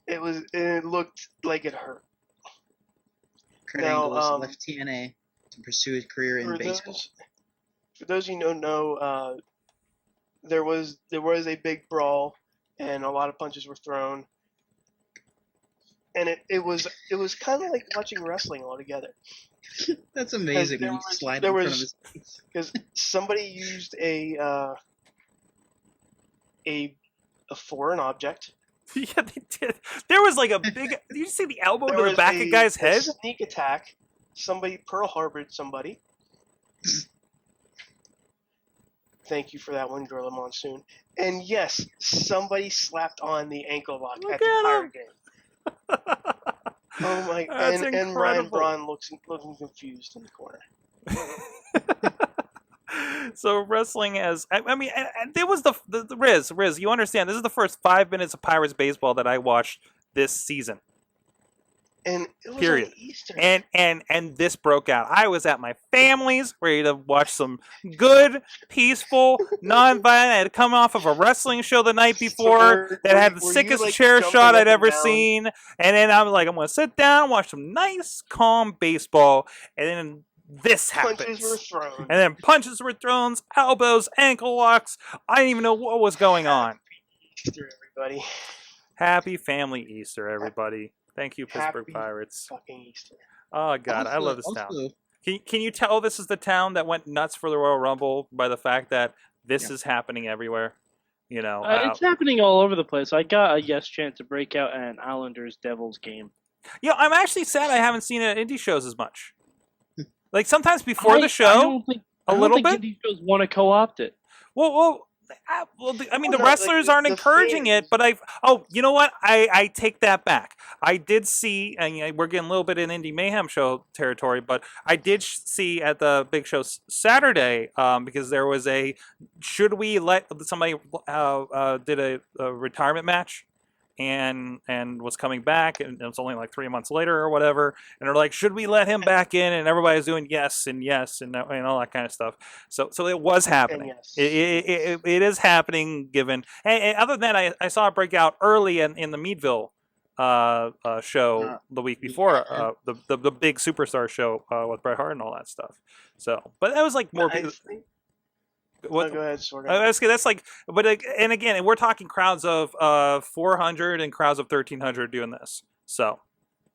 It looked like it hurt. Kurt Angle was left TNA to pursue his career in baseball. For those of you who don't know, there was a big brawl, and a lot of punches were thrown. And it was kind of like watching wrestling altogether. That's amazing. When you slide in front of his face. Because somebody used a foreign object. Yeah, they did. There was like a big... Did you see the elbow There to the was back of the guy's head? A sneak attack. Somebody Pearl Harbored somebody. Thank you for that one, Gorilla Monsoon. And yes, somebody slapped on the ankle lock Look at the at Pirate game. Oh my! That's And Ryan incredible. Braun looking confused in the corner. So wrestling has... I mean, and there was the Rizz, you understand, this is the first 5 minutes of Pirates baseball that I watched this season. And it was Period. on Easter. And this broke out. I was at my family's, ready to watch some good, peaceful, non-violent. I had come off of a wrestling show the night before that had the were you, sickest like, chair jumping shot up I'd and ever down? seen. And then I'm like, I'm going to sit down, watch some nice, calm baseball, and then this happens. Punches were thrown. And then punches were thrown, elbows, ankle locks. I didn't even know what was going on. Easter, everybody. Happy family Easter, everybody. Thank you, Pittsburgh Happy Pirates. Fucking Easter. Oh, God, I love this town. Also, Can you tell this is the town that went nuts for the Royal Rumble by the fact that this is happening everywhere? You know, It's happening all over the place. I got a yes chance to break out at an Islanders Devils game. I'm actually sad I haven't seen it at indie shows as much. Like sometimes before the I show, don't think little bit. indie shows want to co-opt it. Well, I mean, the no, wrestlers like, aren't the encouraging fans. it, but you know what? I take that back. I did see, and we're getting a little bit in Indie Mayhem show territory, but I did see at the big show Saturday, because there was should we let somebody did a retirement match and was coming back, and it was only like 3 months later or whatever, and they're like, should we let him back in? And everybody's doing yes and all that kind of stuff. So it was happening. And yes. It is happening. Given and other than that, I saw it break out early in the Meadville show the week before, the big superstar show with Bret Hart and all that stuff. So, but that was like more. What? Go ahead, Sorg. That's like, but and again, we're talking crowds of 400 and crowds of 1,300 doing this. So,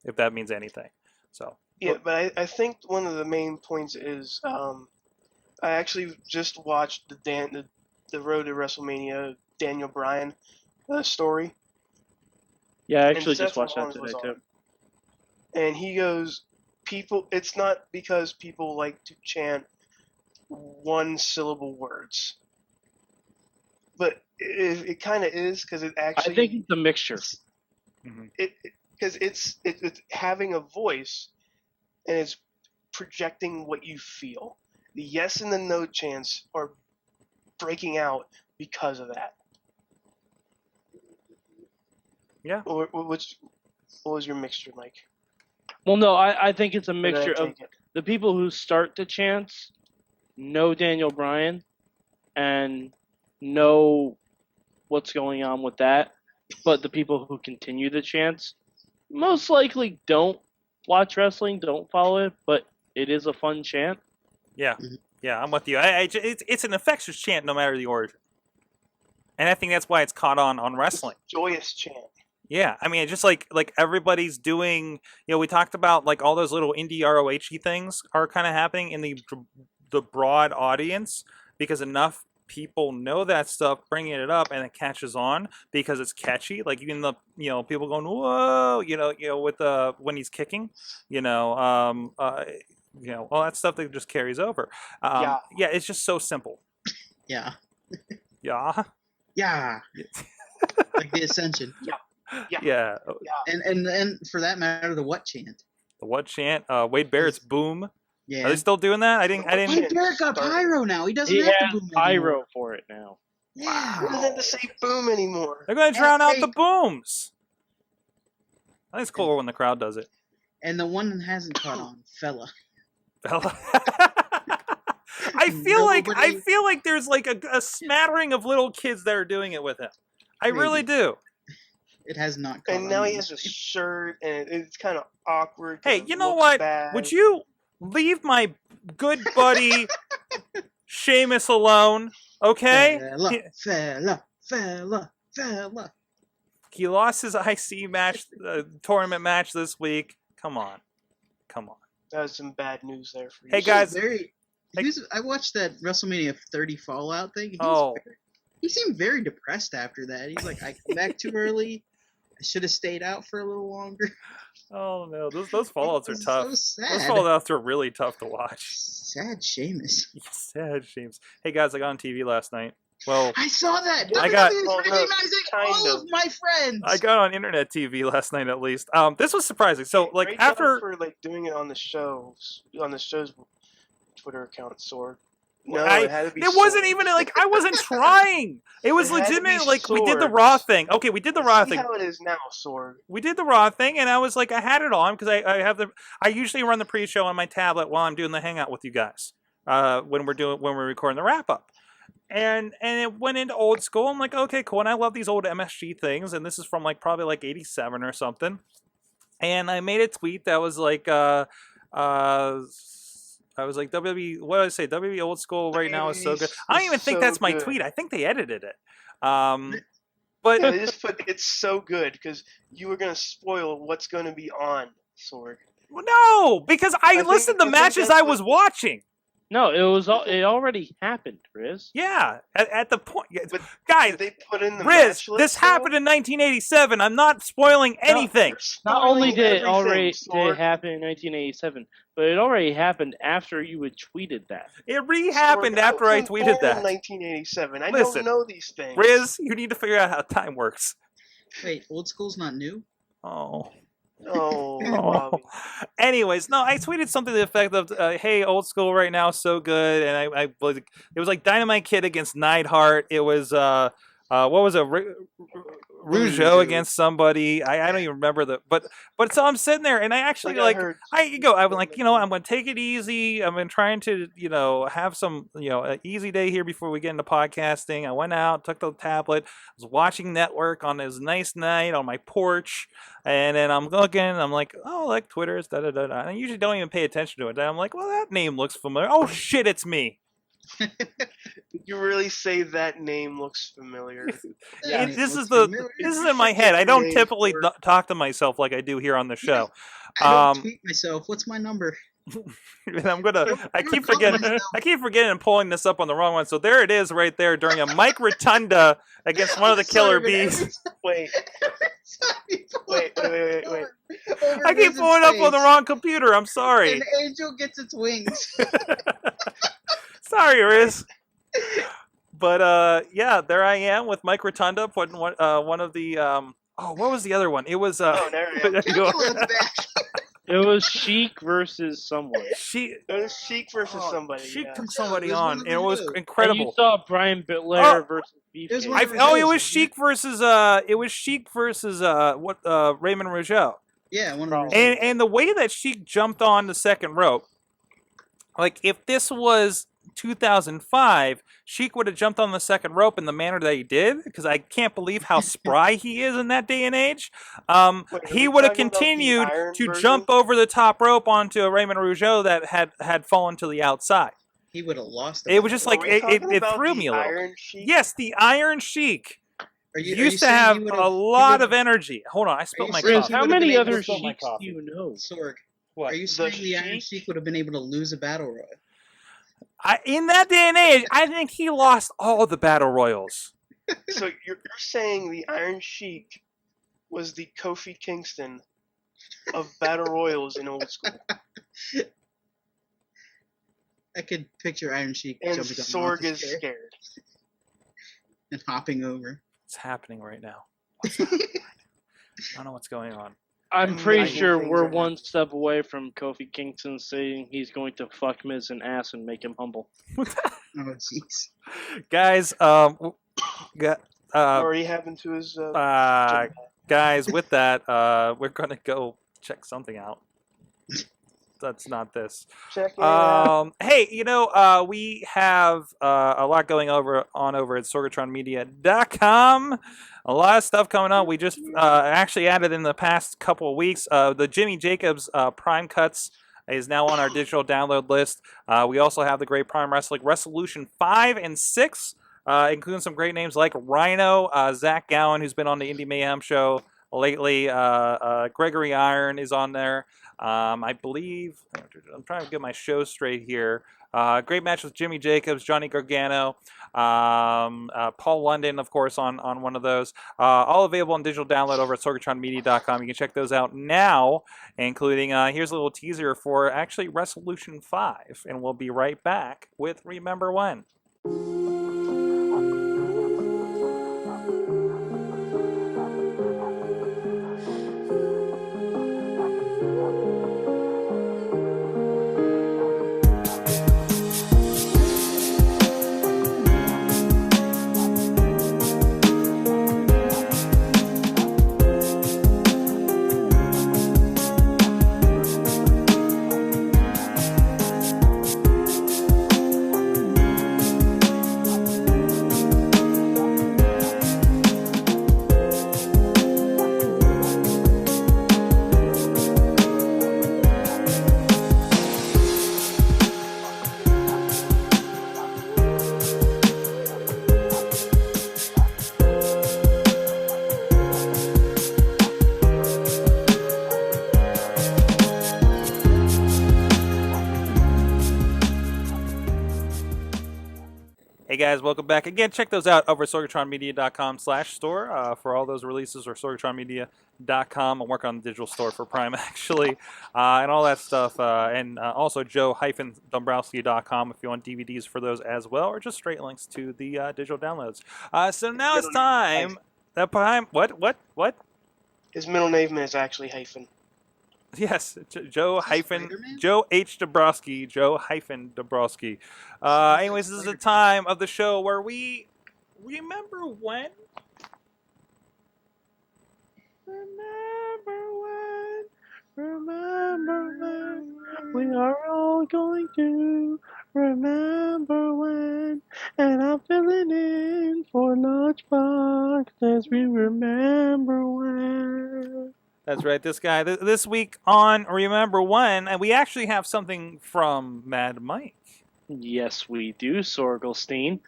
if that means anything, so Yeah, but I think one of the main points is I actually just watched the Road to WrestleMania Daniel Bryan story. Yeah, I actually And just Seth watched that Rollins today was too. on. And he goes, it's not because people like to chant one syllable words, but it kind of is, because it actually. I think it's a mixture. Because it's having a voice, and it's projecting what you feel. The yes and the no chants are breaking out because of that. Yeah. What was your mixture, Mike? Well, no, I think it's a Or did I mixture of take it? the people who start the chants know Daniel Bryan and know what's going on with that, but the people who continue the chants most likely don't watch wrestling, don't follow it, but it is a fun chant. yeah, I'm with you. It's an infectious chant no matter the origin, and I think that's why it's caught on wrestling. Joyous chant. Yeah, I mean, it's just like everybody's doing. We talked about like all those little indie ROH things are kind of happening in the broad audience because enough people know that stuff, bringing it up, and it catches on because it's catchy. Like even the people going whoa, with when he's kicking, all that stuff that just carries over. Yeah. Yeah, it's just so simple. Yeah. Yeah. Yeah. Like the Ascension. Yeah. And for that matter, the what chant. The what chant? Wade Barrett's boom. Yeah. Are they still doing that? I didn't. Wade Barrett got pyro now. He doesn't He have has to boom pyro anymore. for it now. Yeah. He doesn't have to say boom anymore. They're going to drown out Hey. the booms. I think it's cooler when the crowd does it. And the one that hasn't caught on, fella. Bella. I feel like there's like a smattering of little kids that are doing it with him. I really do. It has not caught on. And now he has a shirt, and it's kind of awkward. 'cause Hey, it you know looks what? bad. Would you leave my good buddy Sheamus alone? Okay. Fella. He lost his IC match, tournament match this week. Come on. That was some bad news there for you. Hey, guys. I watched that WrestleMania 30 Fallout thing. He seemed very depressed after that. He's like, I come back too early. I should have stayed out for a little longer. Oh no, those fallouts are tough. So sad. Those fallouts are really tough to watch. Sad Sheamus. Sad Sheamus. Hey guys, I got on TV last night. Well, I saw that. I got- WWE is Oh, no, recognizing kind all of. of my friends. I got on internet TV last night at least. This was surprising. So like Great job after for like doing it on the show's Twitter account, Sorg. No, I- it had to be. it wasn't Sorg. even like I wasn't trying. It was It had to be legitimate. Like we did the Sorg. Raw thing. Okay, we did the Raw See thing. how it is now, Sorg. We did the Raw thing, and I was like, I had it on because I usually run the pre-show on my tablet while I'm doing the hangout with you guys when we're recording the wrap up. And it went into old school. I'm like, okay, cool. And I love these old MSG things, and this is from like probably like '87 or something. And I made a tweet that was like, I was like, WWE, what did I say? WWE old school right now is so good. I don't even think so that's my good. tweet. I think they edited it. But Yeah, they just put it's so good because you were gonna spoil what's gonna be on Sorg. no, because I think- listed the I think matches that's I was watching. No, it already happened, Rizz. Yeah, at the point, But guys, Did they put in the Rizz, match list, this though? happened in 1987. I'm not spoiling anything. You're Not only spoiling did it everything, already Sorg. happen in 1987, but it already happened after you had tweeted that. It re-happened Sorg, after I was tweeted born that. in 1987. I Listen, don't know these things. Rizz, you need to figure out how time works. Wait, old school's not new? Oh. Oh, Oh. Bobby. Anyways, no, I tweeted something to the effect of, "Hey, old school right now, is so good." And it was like Dynamite Kid against Neidhart. It was what was it, Rougeau against somebody. I don't even remember but so I'm sitting there and I actually Like I heard- I'm like, I'm going to take it easy. I've been trying to, have some, an easy day here before we get into podcasting. I went out, took the tablet, was watching Network on this nice night on my porch. And then I'm looking, I'm like, oh, like Twitter's, da-da-da-da. And I usually don't even pay attention to it. Then I'm like, well, that name looks familiar. Oh, shit, it's me. Did you really say that name looks familiar? Yeah, This looks is familiar. this is in my head. I don't Name typically for- talk to myself like I do here on the show. I don't tweet myself. What's my number? And I keep Don't call forgetting myself. and pulling this up on the wrong one. So there it is right there during a Mike Rotunda against one of the Killer Sorry, man. Bees. Wait, wait. Over I keep Rizz's pulling up on the face. wrong computer. I'm sorry. An angel gets its wings. Sorry, Riz. But yeah, there I am with Mike Rotunda putting one of the what was the other one? It was Oh, there I am. there you go. Dracula's back. It was Sheik versus someone. She It was Sheik versus somebody. She yeah. took somebody It was one on, of and it was you. And you incredible. saw Brian Bitler Oh. versus Beefcake. It was one of It Rougeau's, was Sheik versus Raymond Rougeau. Yeah, one of Probably. Rougeau's. And the way that she jumped on the second rope, like if this was 2005, Sheik would have jumped on the second rope in the manner that he did, because I can't believe how spry he is in that day and age. Wait, are He we would have talking about the continued Iron to version? jump over the top rope onto a Raymond Rougeau that had fallen to the outside. He would have lost. It was just Are like we it talking about threw the me a little. Iron Sheik? Yes, the Iron Sheik Are you used to saying have he would've- a he lot would've- of energy. Hold on, I spilled you my saying Rizz, coffee. he how would've many been able other to spill my Sheiks do coffee. you know? Sorg, What? are you saying the Iron Sheik? Sheik would have been able to lose a battle royal? In that day and age, I think he lost all the battle royals. So you're saying the Iron Sheik was the Kofi Kingston of battle royals in old school, I could picture Iron Sheik and jumping on Sorg the is scared. and hopping over. It's happening right now. What's happening right now? I don't know what's going on. I'm pretty Amazing sure things we're are one step away from Kofi Kingston saying he's going to fuck Miz in ass and make him humble. Oh, jeez. Guys, Already happened to his. guys, with that, we're gonna go check something out. That's not this. Check it out. Hey, we have a lot going over at sorgatronmedia.com. A lot of stuff coming on. We just actually added in the past couple of weeks. The Jimmy Jacobs Prime Cuts is now on our digital download list. We also have the Great Prime Wrestling Resolution 5 and 6, including some great names like Rhino, Zach Gowen, who's been on the Indie Mayhem show lately. Gregory Iron is on there. I believe, I'm trying to get my show straight here. Great match with Jimmy Jacobs, Johnny Gargano, Paul London, of course, on one of those. All available on digital download over at sorgatronmedia.com. You can check those out now, including, here's a little teaser for actually Resolution 5. And we'll be right back with Remember When. Hey guys, welcome back again. Check those out over at sorgatronmedia.com/store for all those releases, or sorgatronmedia.com. I'm working on the digital store for Prime actually, and all that stuff. And also joe-dombrowski.com if you want DVDs for those as well, or just straight links to the digital downloads. So now it's time. What? His middle name is actually hyphen. Yes, Joe H. Dabrowski. Dabrowski. Anyways, this is the time of the show where we remember when. Remember when, we are all going to remember when, and I'm filling in for Lunchbox as we remember when. That's right, this guy. This week on Remember When, and we actually have something from Mad Mike. Yes, we do, Sorgelstein.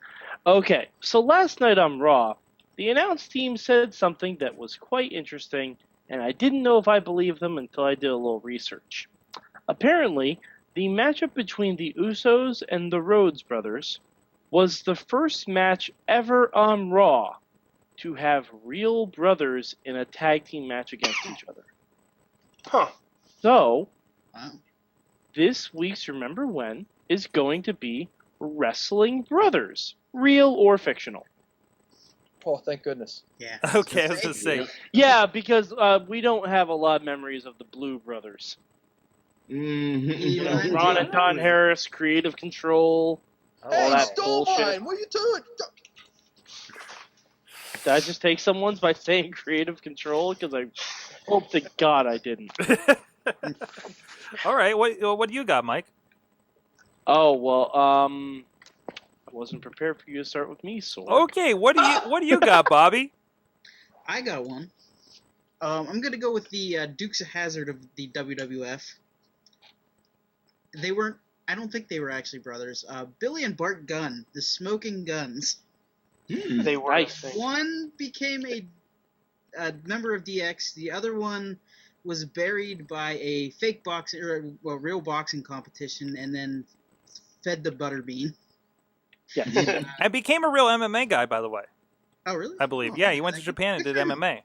Okay, so last night on Raw, the announce team said something that was quite interesting, and I didn't know if I believed them until I did a little research. Apparently, the matchup between the Usos and the Rhodes brothers was the first match ever on Raw to have real brothers in a tag team match against each other. Huh. So, Wow. this week's Remember When is going to be Wrestling Brothers, real or fictional. Oh, thank goodness. Yeah. Okay, I was going to say. Yeah, because we don't have a lot of memories of the Blue Brothers. You know, Mhm. Ron and Don Harris, Creative Control, all Hey, that stole bullshit. mine! What are you doing? Did I just take someone's by saying Creative Control? Because I hope to God I didn't. All right, what do you got, Mike? Oh, well, I wasn't prepared for you to start with me, Sorg. Okay, what do you got, Bobby? I got one. I'm gonna go with the Dukes of Hazzard of the WWF. They weren't. I don't think they were actually brothers. Billy and Bart Gunn, the Smoking Guns. They were. Nice. I think. One became a member of DX. The other one was buried by a fake boxing or real boxing competition, and then fed the butterbean. Yes. And became a real MMA guy, by the way. Oh, really? I believe. Oh, Yeah, he went to Japan and good did for him. MMA.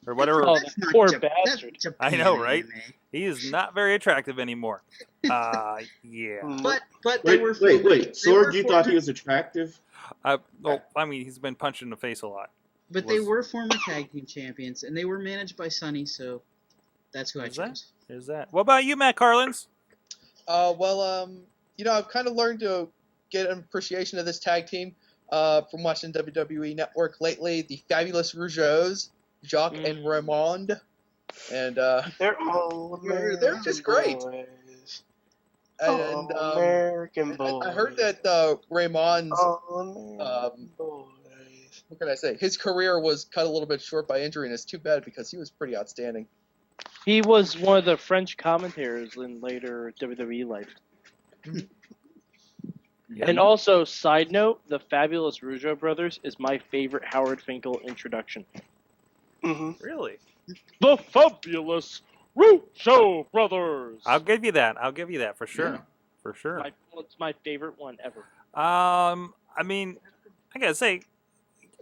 Or whatever. Oh, That's that not poor Jap- that's bastard. Japan I know, right? anime. He is not very attractive anymore. Yeah. But they were Wait. they were Sorg, you thought former- he was attractive? Well, I mean, he's been punched in the face a lot. But they were former tag team champions, and they were managed by Sonny, so that's who I Is that? chose. Is that? What about you, Matt Carlins? I've kind of learned to get an appreciation of this tag team from watching WWE Network lately. The Fabulous Rougeaus, Jacques and Raymond, and They're all American they're just great. boys. and All American boys. I heard that Raymond's All American boys. what can I say? His career was cut a little bit short by injury, and it's too bad because he was pretty outstanding. He was one of the French commentators in later WWE life. Yeah. And also, side note, the Fabulous Rougeau brothers is my favorite Howard Finkel introduction. Mm-hmm. Really? The Fabulous Rougeau brothers. I'll give you that. I'll give you that for sure. Yeah. For sure. It's my favorite one ever. I mean, I gotta say,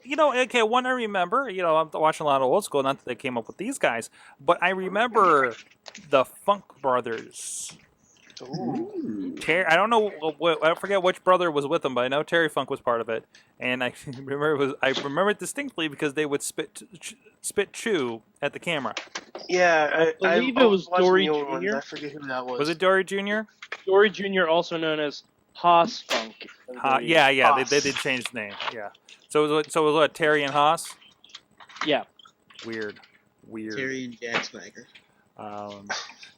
okay, one I remember, I'm watching a lot of old school, not that they came up with these guys, but I remember the Funk Brothers. Ooh. I don't know, I forget which brother was with them, but I know Terry Funk was part of it, and I remember it distinctly because they would spit chew at the camera. Yeah, I believe it was watching Dory the old ones. Jr.. I forget who that was. Was it Dory Jr.? Dory Jr., also known as Haas Funk. Yeah, Haas. they did change the name. Yeah. So it was what, Terry and Haas? Yeah. Weird. Terry and Jack Swagger.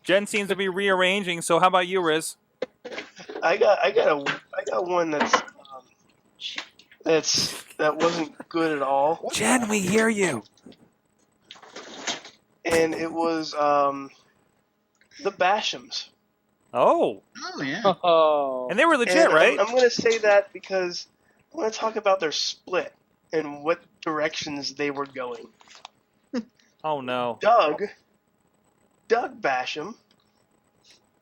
Jen seems to be rearranging. So how about you, Rizz? I got one that wasn't good at all, Jen, we hear you. and it was the Bashams. Oh, Oh, yeah. Oh. and they were legit, And right? I'm going to say that because I want to talk about their split and what directions they were going. Oh no. Doug Basham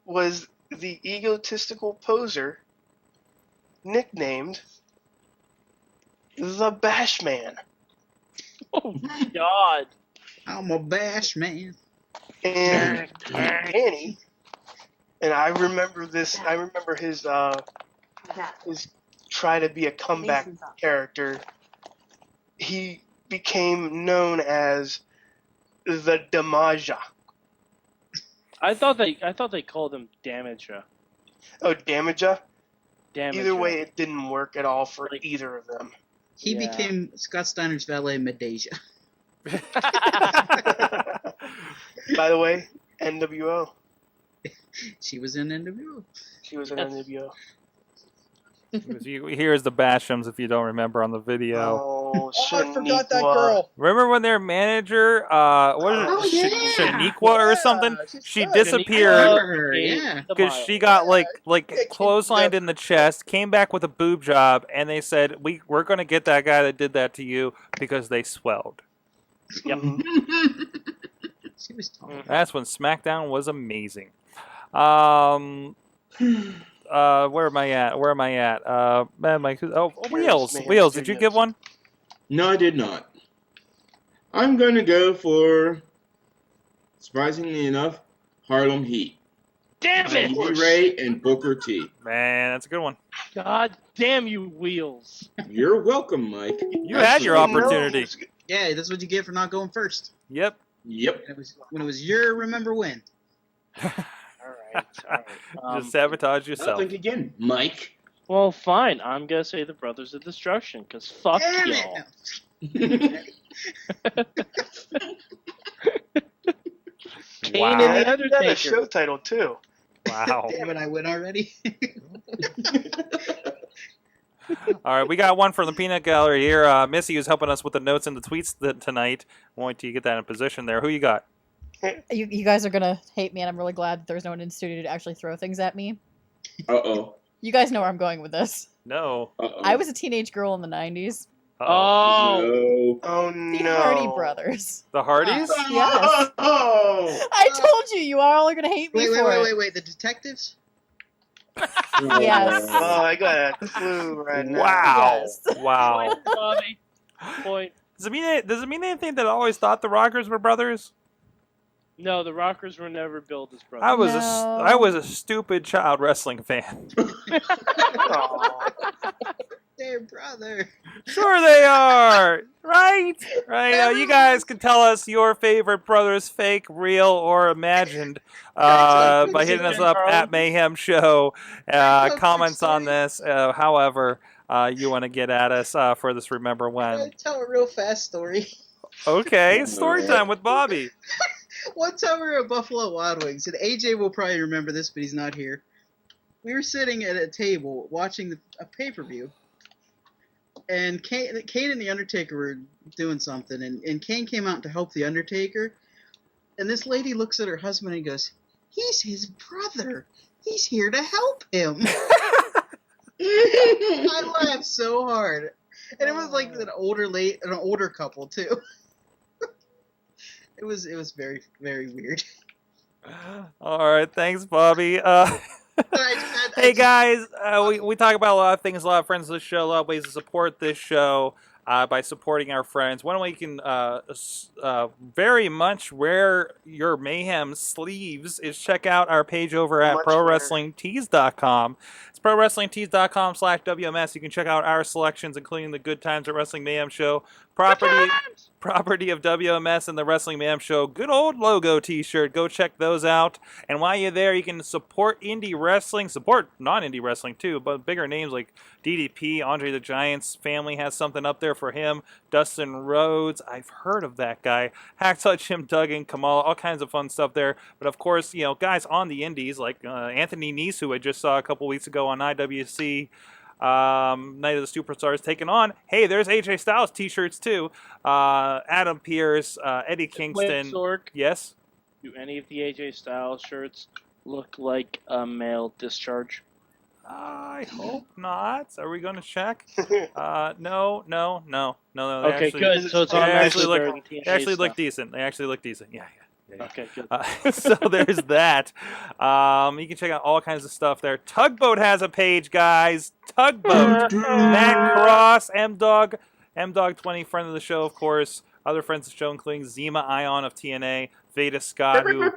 was the egotistical poser nicknamed the Bash Man. Oh, God. I'm a bash man. And Danny, and I remember this, I remember his try to be a comeback character. He became known as the Damaja. I thought they called him Damager. Oh, Damaja? Damager. Either way, it didn't work at all for Like- either of them. He Yeah. became Scott Steiner's valet, Medeja. By the way, NWO. She was in NWO. She was in Yes. NWO. Here's the Bashams, if you don't remember on the video. Oh, I forgot that Shaniqua. girl. Remember when their manager, what is it, Shaniqua or something? she's She good. disappeared Her, yeah. because she got like Yeah, clotheslined in the chest, came back with a boob job, and they said we're gonna get that guy that did that to you because they swelled. Yep. She was tall. That's when SmackDown was amazing. Where am I at? Man, Mike. Oh, Wheels. Mayhem Wheels. Did you Studios. give one? No, I did not. I'm going to go for, surprisingly enough, Harlem Heat. Damn it! Stevie Ray and Booker T. Man, that's a good one. God damn you, Wheels. You're welcome, Mike. You had your opportunity. Yeah, that's what you get for not going first. Yep. Yep. When it was your remember when. All right. Just sabotage I'll yourself. think again, Mike. Well, fine. I'm gonna say the Brothers of Destruction, because fuck Damn y'all. it! Kane Wow. and the That's a Undertaker. show title, too. Wow. Damn it, I win already. All right, we got one from the Peanut Gallery here. Missy is helping us with the notes and the tweets tonight. Want to get that in position there. Who you got? You guys are gonna hate me, and I'm really glad there's no one in the studio to actually throw things at me. Uh-oh. You guys know where I'm going with this. No. Uh-oh. I was a teenage girl in the 90s. Uh-oh. Oh, No. Oh, The no. Hardy Brothers. The Hardys? Yes. Oh! I told you, you all are gonna hate me Wait, for it. wait. The detectives? Yes. Oh, I got a clue right now. Wow. Yes. Wow. Point, Bobby. Point. Does it mean anything that I always thought the Rockers were brothers? No, the Rockers were never billed as brothers. I was a stupid child wrestling fan. Aw. Their brother. Sure they are. Right? Right. You guys can tell us your favorite brothers, fake, real, or imagined, by hitting us up at Mayhem Show. Comments on this, however you want to get at us for this Remember I'm When. gonna tell a real fast story. Okay, story time with Bobby. One time we were at Buffalo Wild Wings, and AJ will probably remember this, but he's not here. We were sitting at a table watching a pay-per-view, and Kane and the Undertaker were doing something, and Kane came out to help the Undertaker, and this lady looks at her husband and goes, "He's his brother. He's here to help him." I laughed so hard, and it was like an older couple too. It was very, very weird. All right, thanks, Bobby. Hey guys, we talk about a lot of things, a lot of friends of the show, a lot of ways to support this show by supporting our friends. One way you can very much wear your Mayhem sleeves is check out our page over at ProWrestlingTees.com. It's ProWrestlingTees.com/WMS. You can check out our selections, including the Good Times at Wrestling Mayhem Show, property of WMS and the Wrestling Mayhem Show. Good old logo t-shirt. Go check those out. And while you're there, you can support indie wrestling, support non-indie wrestling too, but bigger names like DDP, Andre the Giant's family has something up there for him. Dustin Rhodes, I've heard of that guy. Hacksaw Jim Duggan, Kamala, all kinds of fun stuff there. But of course, guys on the indies like Anthony Nese, who I just saw a couple weeks ago on IWC. Night of the Superstars taking on. Hey, there's AJ Styles t-shirts too. Adam Pearce, Eddie Kingston. Wait, Sorg, Yes. do any of the AJ Styles shirts look like a male discharge? I hope not. Are we going to check? No. They Okay, actually, good. So it's they automatically actually better look, than TNA they actually look stuff. decent. They actually look decent. Yeah. Okay, good. So there's that. You can check out all kinds of stuff there. Tugboat has a page, guys. Tugboat. Matt Cross, M-Dog 20, friend of the show, of course. Other friends of the show, including Zima Ion of TNA, Veda Scott, who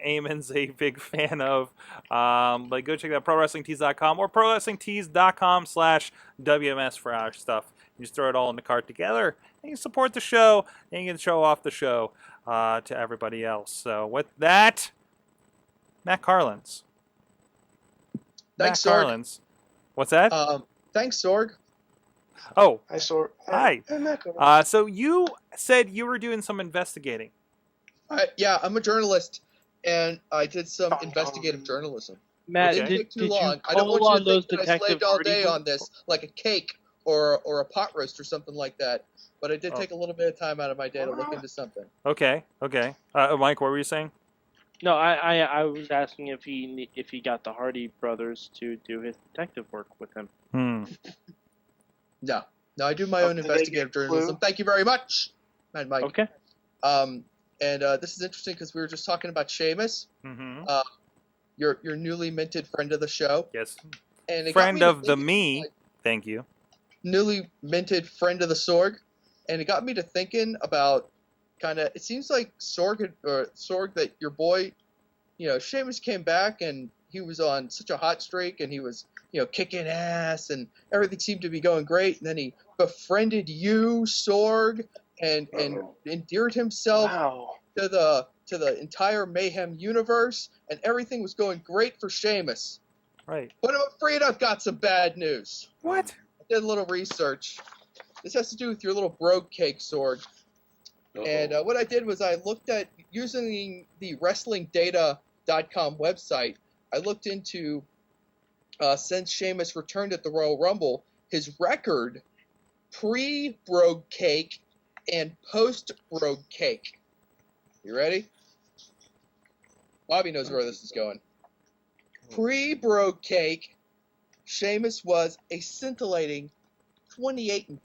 Eamon's a big fan of. But go check out ProWrestlingTees.com or ProWrestlingTees.com/WMS for our stuff. You just throw it all in the cart together, and you support the show, and you can show off the show to everybody else. So with that, Matt Carlins. Thanks, Matt Sorg. Carlins. What's that? Thanks, Sorg. Oh, I saw. hi. So you said you were doing some investigating. Yeah, I'm a journalist, and I did some investigative journalism. Matt, It didn't take too did you long. I don't call want on you to those think that I detective slaved all day Hardy on this, like a cake or a pot roast or something like that. But I did take a little bit of time out of my day to look into something. Okay. Mike, what were you saying? No, I was asking if he got the Hardy brothers to do his detective work with him. No, I do my own Did they investigative get a journalism. clue? Thank you very much, Mad Mike. Okay. And this is interesting because we were just talking about Sheamus, Mm-hmm. your newly minted friend of the show, Yes. and it got Friend me to of the thinking, me. like, Thank you. newly minted friend of the Sorg, and it got me to thinking about kind of. It seems like Sorg that your boy, Sheamus came back and he was on such a hot streak and he was kicking ass and everything seemed to be going great, and then he befriended you, Sorg, and endeared himself to the entire Mayhem universe, and everything was going great for Sheamus. Right. But I'm afraid I've got some bad news. What? I did a little research. This has to do with your little brogue cake, Sorg. And what I did was I looked at, using the WrestlingData.com website, I looked into, since Sheamus returned at the Royal Rumble, his record pre-brogue cake and post-brogue cake. You ready? Bobby knows where this is going. Pre-brogue cake, Sheamus was a scintillating 28-4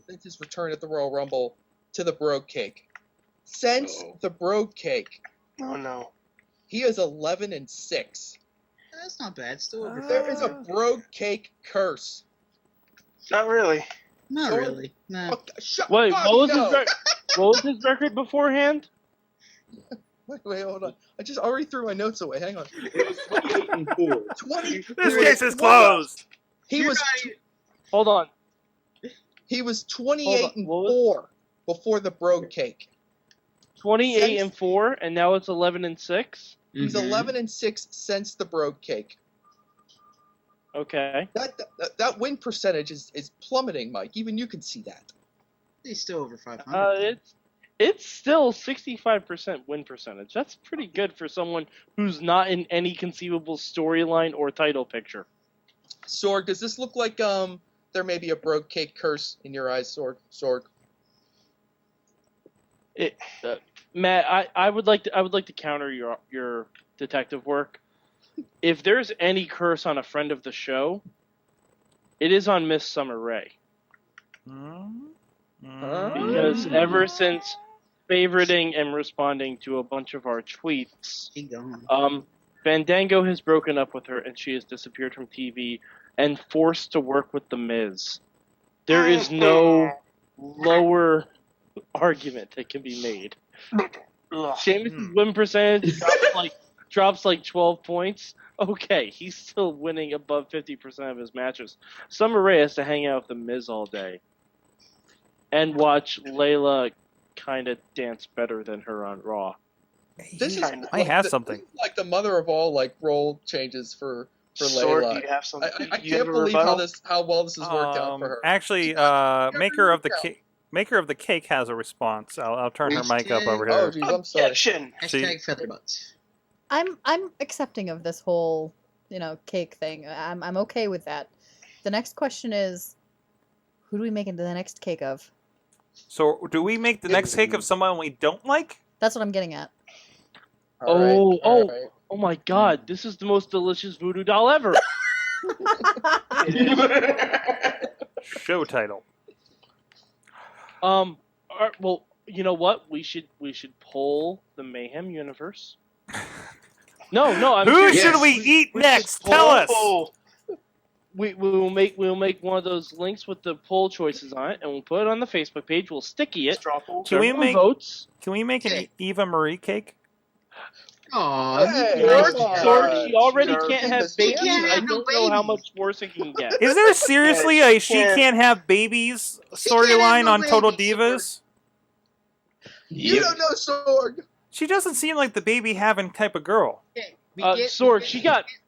since his return at the Royal Rumble to the brogue cake. Since the brogue cake, Oh no. he is 11-6. That's not bad. Still over There is a 500. brogue cake curse. Not really. Not Sorg- really. Nah. Oh, shut Wait, up, what was no. what was his record beforehand? Wait, hold on. I just already threw my notes away. Hang on. It was 28-4. 20. This case is closed. He You're was not Hold on. he was Hold 28 on, and what was- 4 before the brogue cake. 28 and 4, and now it's 11 and 6. He's Mhm. 11 and 6 since the brogue cake. Okay. That win percentage is plummeting, Mike. Even you can see that. He's still over 500. It's still 65% win percentage. That's pretty good for someone who's not in any conceivable storyline or title picture. Sorg, does this look like there may be a brogue cake curse in your eyes, Sorg? Matt, I would like to counter your detective work. If there's any curse on a friend of the show, it is on Miss Summer Rae. Because ever since favoriting and responding to a bunch of our tweets, He gone. Fandango has broken up with her and she has disappeared from TV and forced to work with The Miz. There is no lower argument that can be made. Sheamus' win percentage drops like 12 points. Okay, he's still winning above 50% of his matches. Summer Rae has to hang out with The Miz all day and watch Layla kind of dance better than her on Raw. This is I have something. This is like the mother of all role changes for Sorg, Layla. do you have something? I You have can't a believe rebuttal? how well this has worked out for her. Actually, maker of the cake has a response. I'll turn her mic up over Oh, here. geez, I'm sorry. Objection. Hashtag featherbutts. I'm accepting of this whole, cake thing. I'm okay with that. The next question is, who do we make into the next cake of? So, do we make the next cake of someone we don't like? That's what I'm getting at. All right. Oh my God! This is the most delicious voodoo doll ever. Show title. All right, well, you know what? We should poll the Mayhem universe. No, I'm Who serious. should we eat we next? should Tell us. Oh, We'll make one of those links with the poll choices on it, and we'll put it on the Facebook page. We'll sticky it. straw poll. Can we Everyone make- votes? Can we make an Eva Marie cake? Aw, Hey, you Sorg, can Sorg, Sorg, she already Sure. can't have They babies. can't I have no don't know how babies. much worse it can get. Is there seriously Yeah, a she she can't- can't have babies She can't have storyline no on Total babies. Divas? You don't know Sorg. She doesn't seem like the baby having type of girl. Sorg,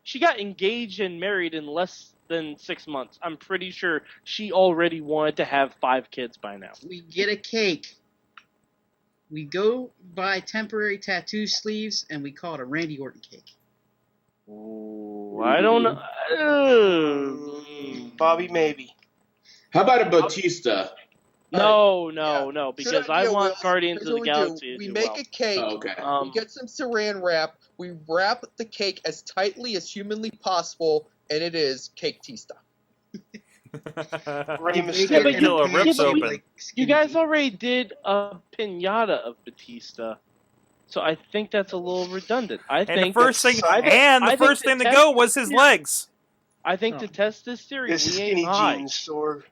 she got engaged and married in less than 6 months. I'm pretty sure she already wanted to have 5 kids by now. We get a cake. We go buy temporary tattoo sleeves, and we call it a Randy Orton cake. Ooh, I don't know. Bobby, maybe. How about a Batista? No, Good because I idea, want Will. Guardians Here's of the what we do. Galaxy to We do make well. a cake. Oh, okay. We get some saran wrap. We wrap the cake as tightly as humanly possible, and it is cake tista. Rey Make Yeah, it but in you- a rips pancake open. like You skinny guys jeans. already did a pinata of Batista, so I think that's a little redundant. I And the think first thing, I think- and I the think first the thing to test- go was his legs. I think to test this theory, This we skinny ain't high, jeans, Sorg.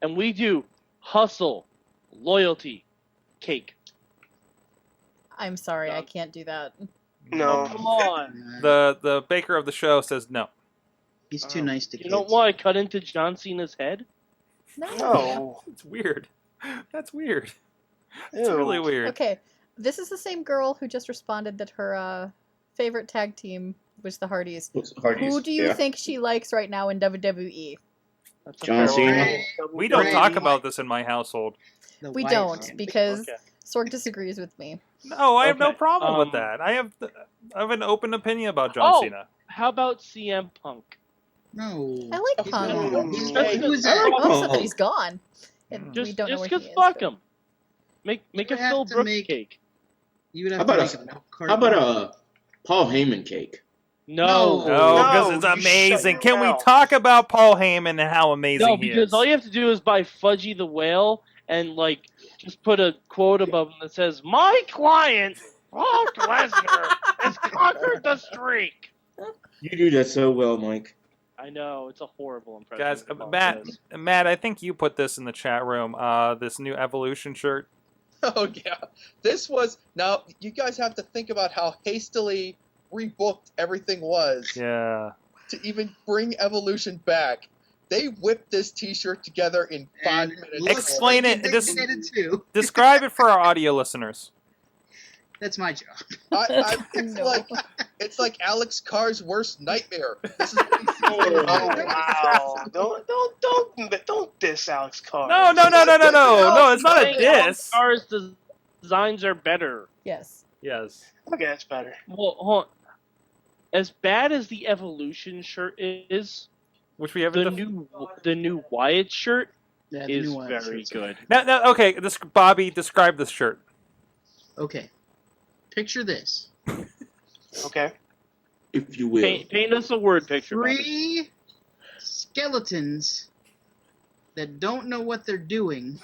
and we do hustle, loyalty, cake. I'm sorry, I can't do that. No. Come on. Nah, The baker of the show says no. he's too nice to You kids. don't want to cut into John Cena's head? No. It's weird. That's weird. Ew. It's really weird. Okay, this is the same girl who just responded that her favorite tag team was the Hardys. Who do you think she likes right now in WWE? That's a John fair Cena. one. We don't Right. talk about this in my household. The We wife. don't, because Okay. Sorg disagrees with me. No, I have no Okay, problem with um, that. I have an open opinion about John Oh! Cena. How about CM Punk? No. I like He's Punk. gone. He's Hey, gone. Who's I that? like I'm upset that Punk. he's gone. And Just we don't know where because he is. fuck but- him. Make You a have Phil to Brooks make- cake. You would How have to about make a a milk How about carton. a Paul Heyman cake? No. No, No, because it's you shut amazing. your Can we mouth. talk about Paul Heyman and how amazing No, he because is? all you have to do is buy Fudgy the Whale and just put a quote above him that says, "My client, Brock Lesnar, has conquered the streak." You do that so well, Mike. I know it's a horrible impression. Guys, I apologize. Matt, I think you put this in the chat room. This new Evolution shirt. Oh yeah, this was. Now you guys have to think about how hastily rebooked everything was Yeah. to even bring Evolution back. They whipped this T-shirt together in 5 And minutes. looks Explain like it. they did too. Describe it for our audio listeners. That's my job. No. It's like Alex Carr's worst nightmare. This is what he's doing. Oh wow! Don't diss Alex Carr. No, it's not a Saying Alan diss. Carr's designs are better. Yes. Yes. Okay, that's better. Well, hold on. As bad as the Evolution shirt is, Which we haven't. the new Wyatt shirt Yeah, the is new one. very good. No, okay. Bobby, describe this shirt. Okay. Picture this. Okay. If you will. Paint us a word picture. Bobby. 3 skeletons that don't know what they're doing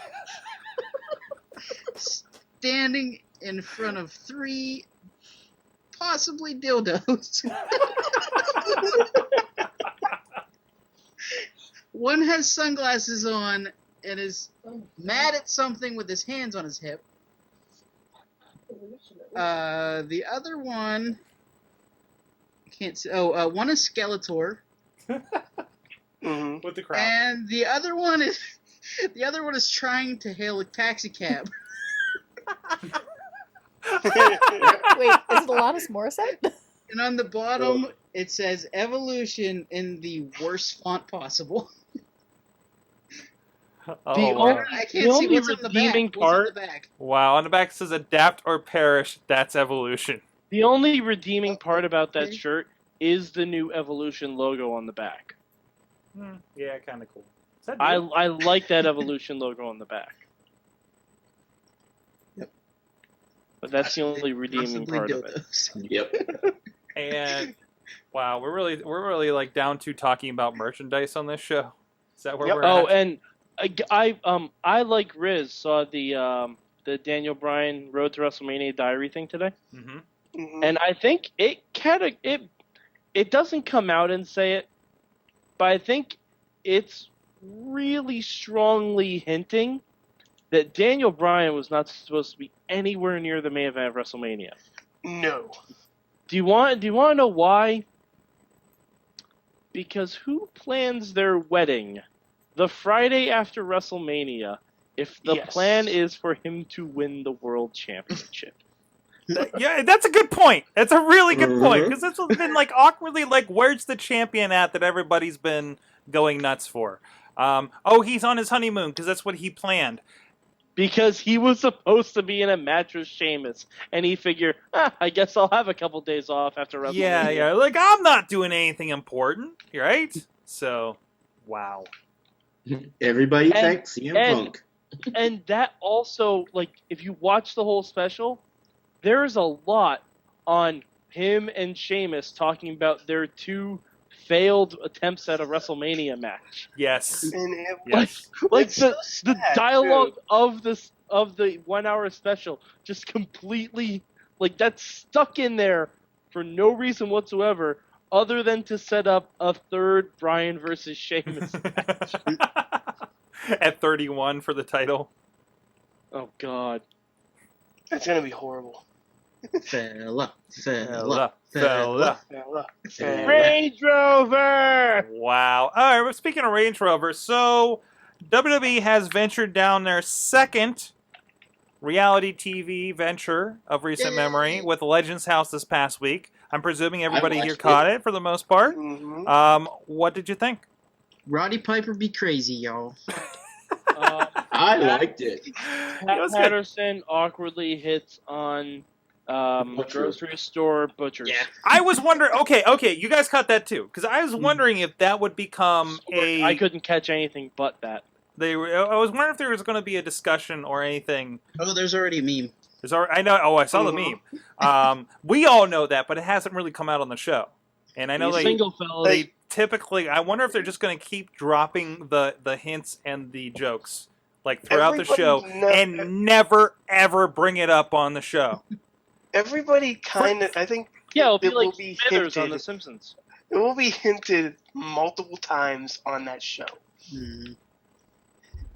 standing in front of 3 possibly dildos. One has sunglasses on and is mad at something with his hands on his hip. The other one, I can't see. Oh, one is Skeletor, Mm-hmm. With the crowd. and the other one is trying to hail a taxi cab. Wait, is it Alanis Morissette? And on the bottom, it says "Evolution" in the worst font possible. Oh, The wow. only- I The can't see only what's on the redeeming back. What's on part- the back? Wow. On the back it says "Adapt or Perish." That's Evolution. The only redeeming part about that Okay. shirt is the new Evolution logo on the back. Yeah, kind of cool. Is that I new? like that Evolution logo on the back. Yep. But that's the only redeeming Possibly part of it. dildos. Yep. And wow, we're really like down to talking about merchandise on this show. Is that where Yep. we're Oh, at? and I like Rizz saw the Daniel Bryan Road to WrestleMania diary thing today, Mm-hmm. Mm-hmm. and I think it doesn't come out and say it, but I think it's really strongly hinting that Daniel Bryan was not supposed to be anywhere near the main event of WrestleMania. No. Do you want to know why? Because who plans their wedding the Friday after WrestleMania if the Yes. plan is for him to win the world championship? Yeah, that's a good point. That's a really good point Mhm. because this has been like awkwardly like, where's the champion at that everybody's been going nuts for? Oh, he's on his honeymoon because that's what he planned. Because he was supposed to be in a match with Sheamus, and he figured, I guess I'll have a couple days off after WrestleMania. Yeah. Like I'm not doing anything important, right? So, wow. Everybody And- thanks CM and- Punk. And that also, like, if you watch the whole special, there's a lot on him and Sheamus talking about their 2 failed attempts at a WrestleMania match. Yes. And it, Yes. Like It's so the sad, dialogue too. of the 1 hour special just completely like that's stuck in there for no reason whatsoever other than to set up a third Bryan versus Sheamus match. At 31 for the title. Oh God. It's gonna be horrible. Fella. Fella. Fella. Range Rover. Wow. All right, well, speaking of Range Rover, so WWE has ventured down their second reality TV venture of recent memory with Legends House this past week. I'm presuming everybody here watched caught it for the most part. Mm-hmm. What did you think? Roddy Piper be crazy, y'all. I liked it. It was good. Patterson awkwardly hits on Butcher. grocery store butchers. Yeah. I was wondering. Okay, you guys caught that too, because I was wondering if that would become a. I couldn't catch anything but that. I was wondering if there was going to be a discussion or anything. Oh, there's already a meme. I know. Oh, I saw the meme. We all know that, but it hasn't really come out on the show. And I know These they single fellas. they typically. I wonder if they're just going to keep dropping the hints and the jokes like throughout the show and never ever bring it up on the show. Everybody kind of, I think, Yeah, it'll be it will like be Smithers on hinted. The Simpsons. It will be hinted multiple times on that show. Mhm.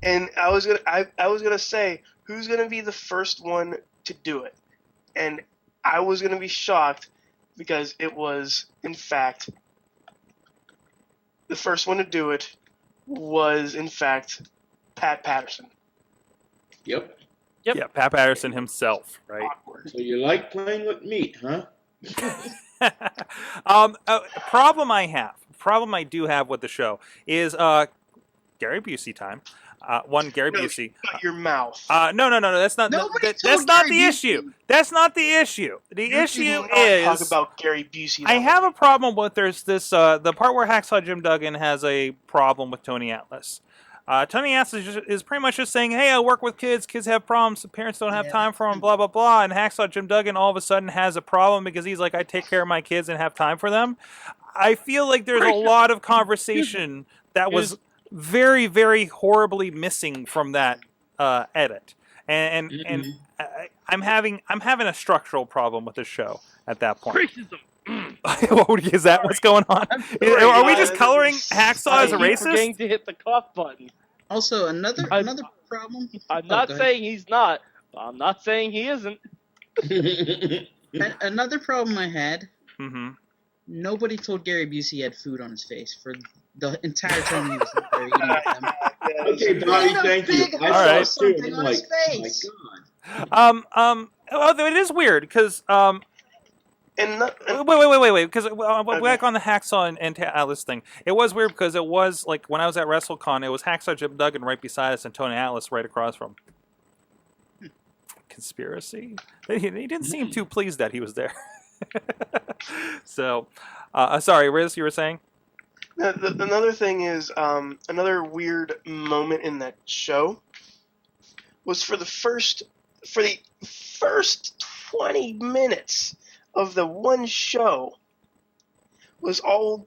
And I was gonna say who's gonna be the first one to do it, and I was gonna be shocked because it was in fact the first one to do it was in fact Pat Patterson. Yep. Yep. Yeah, Pat Patterson himself, right? Awkward. So you like playing with meat, huh? A problem I do have with the show is Gary Busey time. Gary No, Busey. Shut your mouth. No, that's not. Nobody That's told not Gary the Busey. issue. That's not the issue. The You issue did not is talk about Gary Busey. I that have way. a problem with there's this the part where Hacksaw Jim Duggan has a problem with Tony Atlas. Tony Atlas is pretty much just saying, "Hey, I work with kids. Kids have problems. The parents don't have Yeah. time for them. Blah blah blah." And Hacksaw Jim Duggan all of a sudden has a problem because he's like, "I take care of my kids and have time for them." I feel like there's a lot of conversation that was very very horribly missing from that edit, and I'm having a structural problem with the show at that point. Racism. Is that what's going on? sorry, Are we guys. just coloring Hacksaw as a I keep forgetting racist? to hit the cough button. Also, another I- problem. I'm Oh, not go ahead. saying he's not. I'm not saying he isn't. Another problem I had. Mm-hmm. Nobody told Gary Busey he had food on his face for the entire time he was there eating with them. Okay, Donnie, thank you. I saw Alright. it too, and Something I'm on like, his oh my face. god. Although it is weird because And wait, because back on the Hacksaw and Atlas thing, it was weird because it was like when I was at WrestleCon, it was Hacksaw Jim Duggan right beside us and Tony Atlas right across from. Conspiracy? He didn't seem too pleased that he was there. So, sorry, Rizz, you were saying? another thing is another weird moment in that show was for the first 20 minutes of the one show was all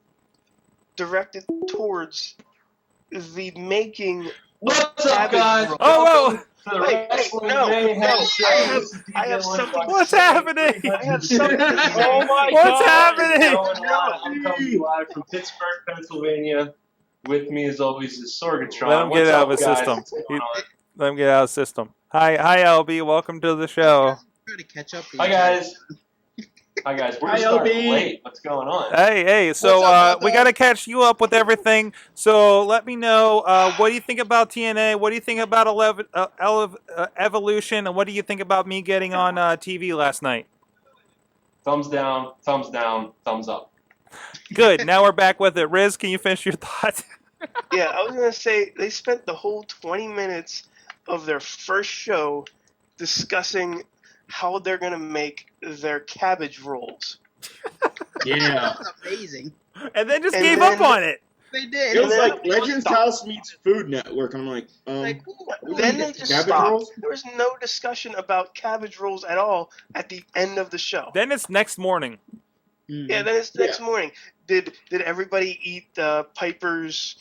directed towards the making. What's up, guys? Oh, whoa! To the Hey, Wrestling no, Mayhem no, show. I have- This is I have DJ something- Lunchbox. What's happening? I have something to say. Oh my What's God. happening? I'm coming live from Pittsburgh, Pennsylvania. With me, as always, is Sorgatron. Let him get What's out up, of his guys? system. What's going on? Let him get out of the system. Hi, LB. Welcome to the show. Try to catch up. Hi, guys. Hi, guys. We're Hi, starting LB. late. What's going on? Hey, so What's up, we Bubba? got to catch you up with everything. So let me know, what do you think about TNA? What do you think about Evolution? And what do you think about me getting on TV last night? Thumbs down, thumbs up. Good. Now we're back with it. Rizz, can you finish your thoughts? Yeah, I was gonna say they spent the whole 20 minutes of their first show discussing how they're gonna make their cabbage rolls. Yeah. That was amazing. And then just And gave then- up on it. They did. It was then- like Legends House meets Food Network. I'm like, Like, Then they just cabbage stopped. rolls? There was no discussion about cabbage rolls at all at the end of the show. Then it's next morning. Yeah, then it's next morning. Did everybody eat Piper's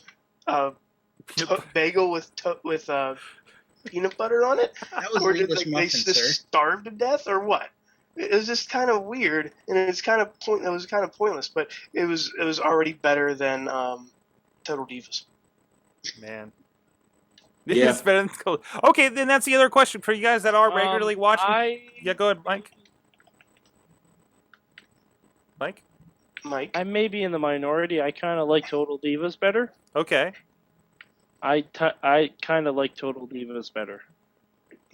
bagel with peanut butter on it, That was or did English they muffin, just sir. starve to death, or what? It was just kind of weird, and it was kind of pointless. But it was already better than Total Divas. Man. Yeah. It's better than Okay, then that's the other question for you guys that are regularly watching. Yeah, go ahead, Mike. Mike? Mike, I may be in the minority. I kind of like Total Divas better. Okay. I kind of like Total Divas better.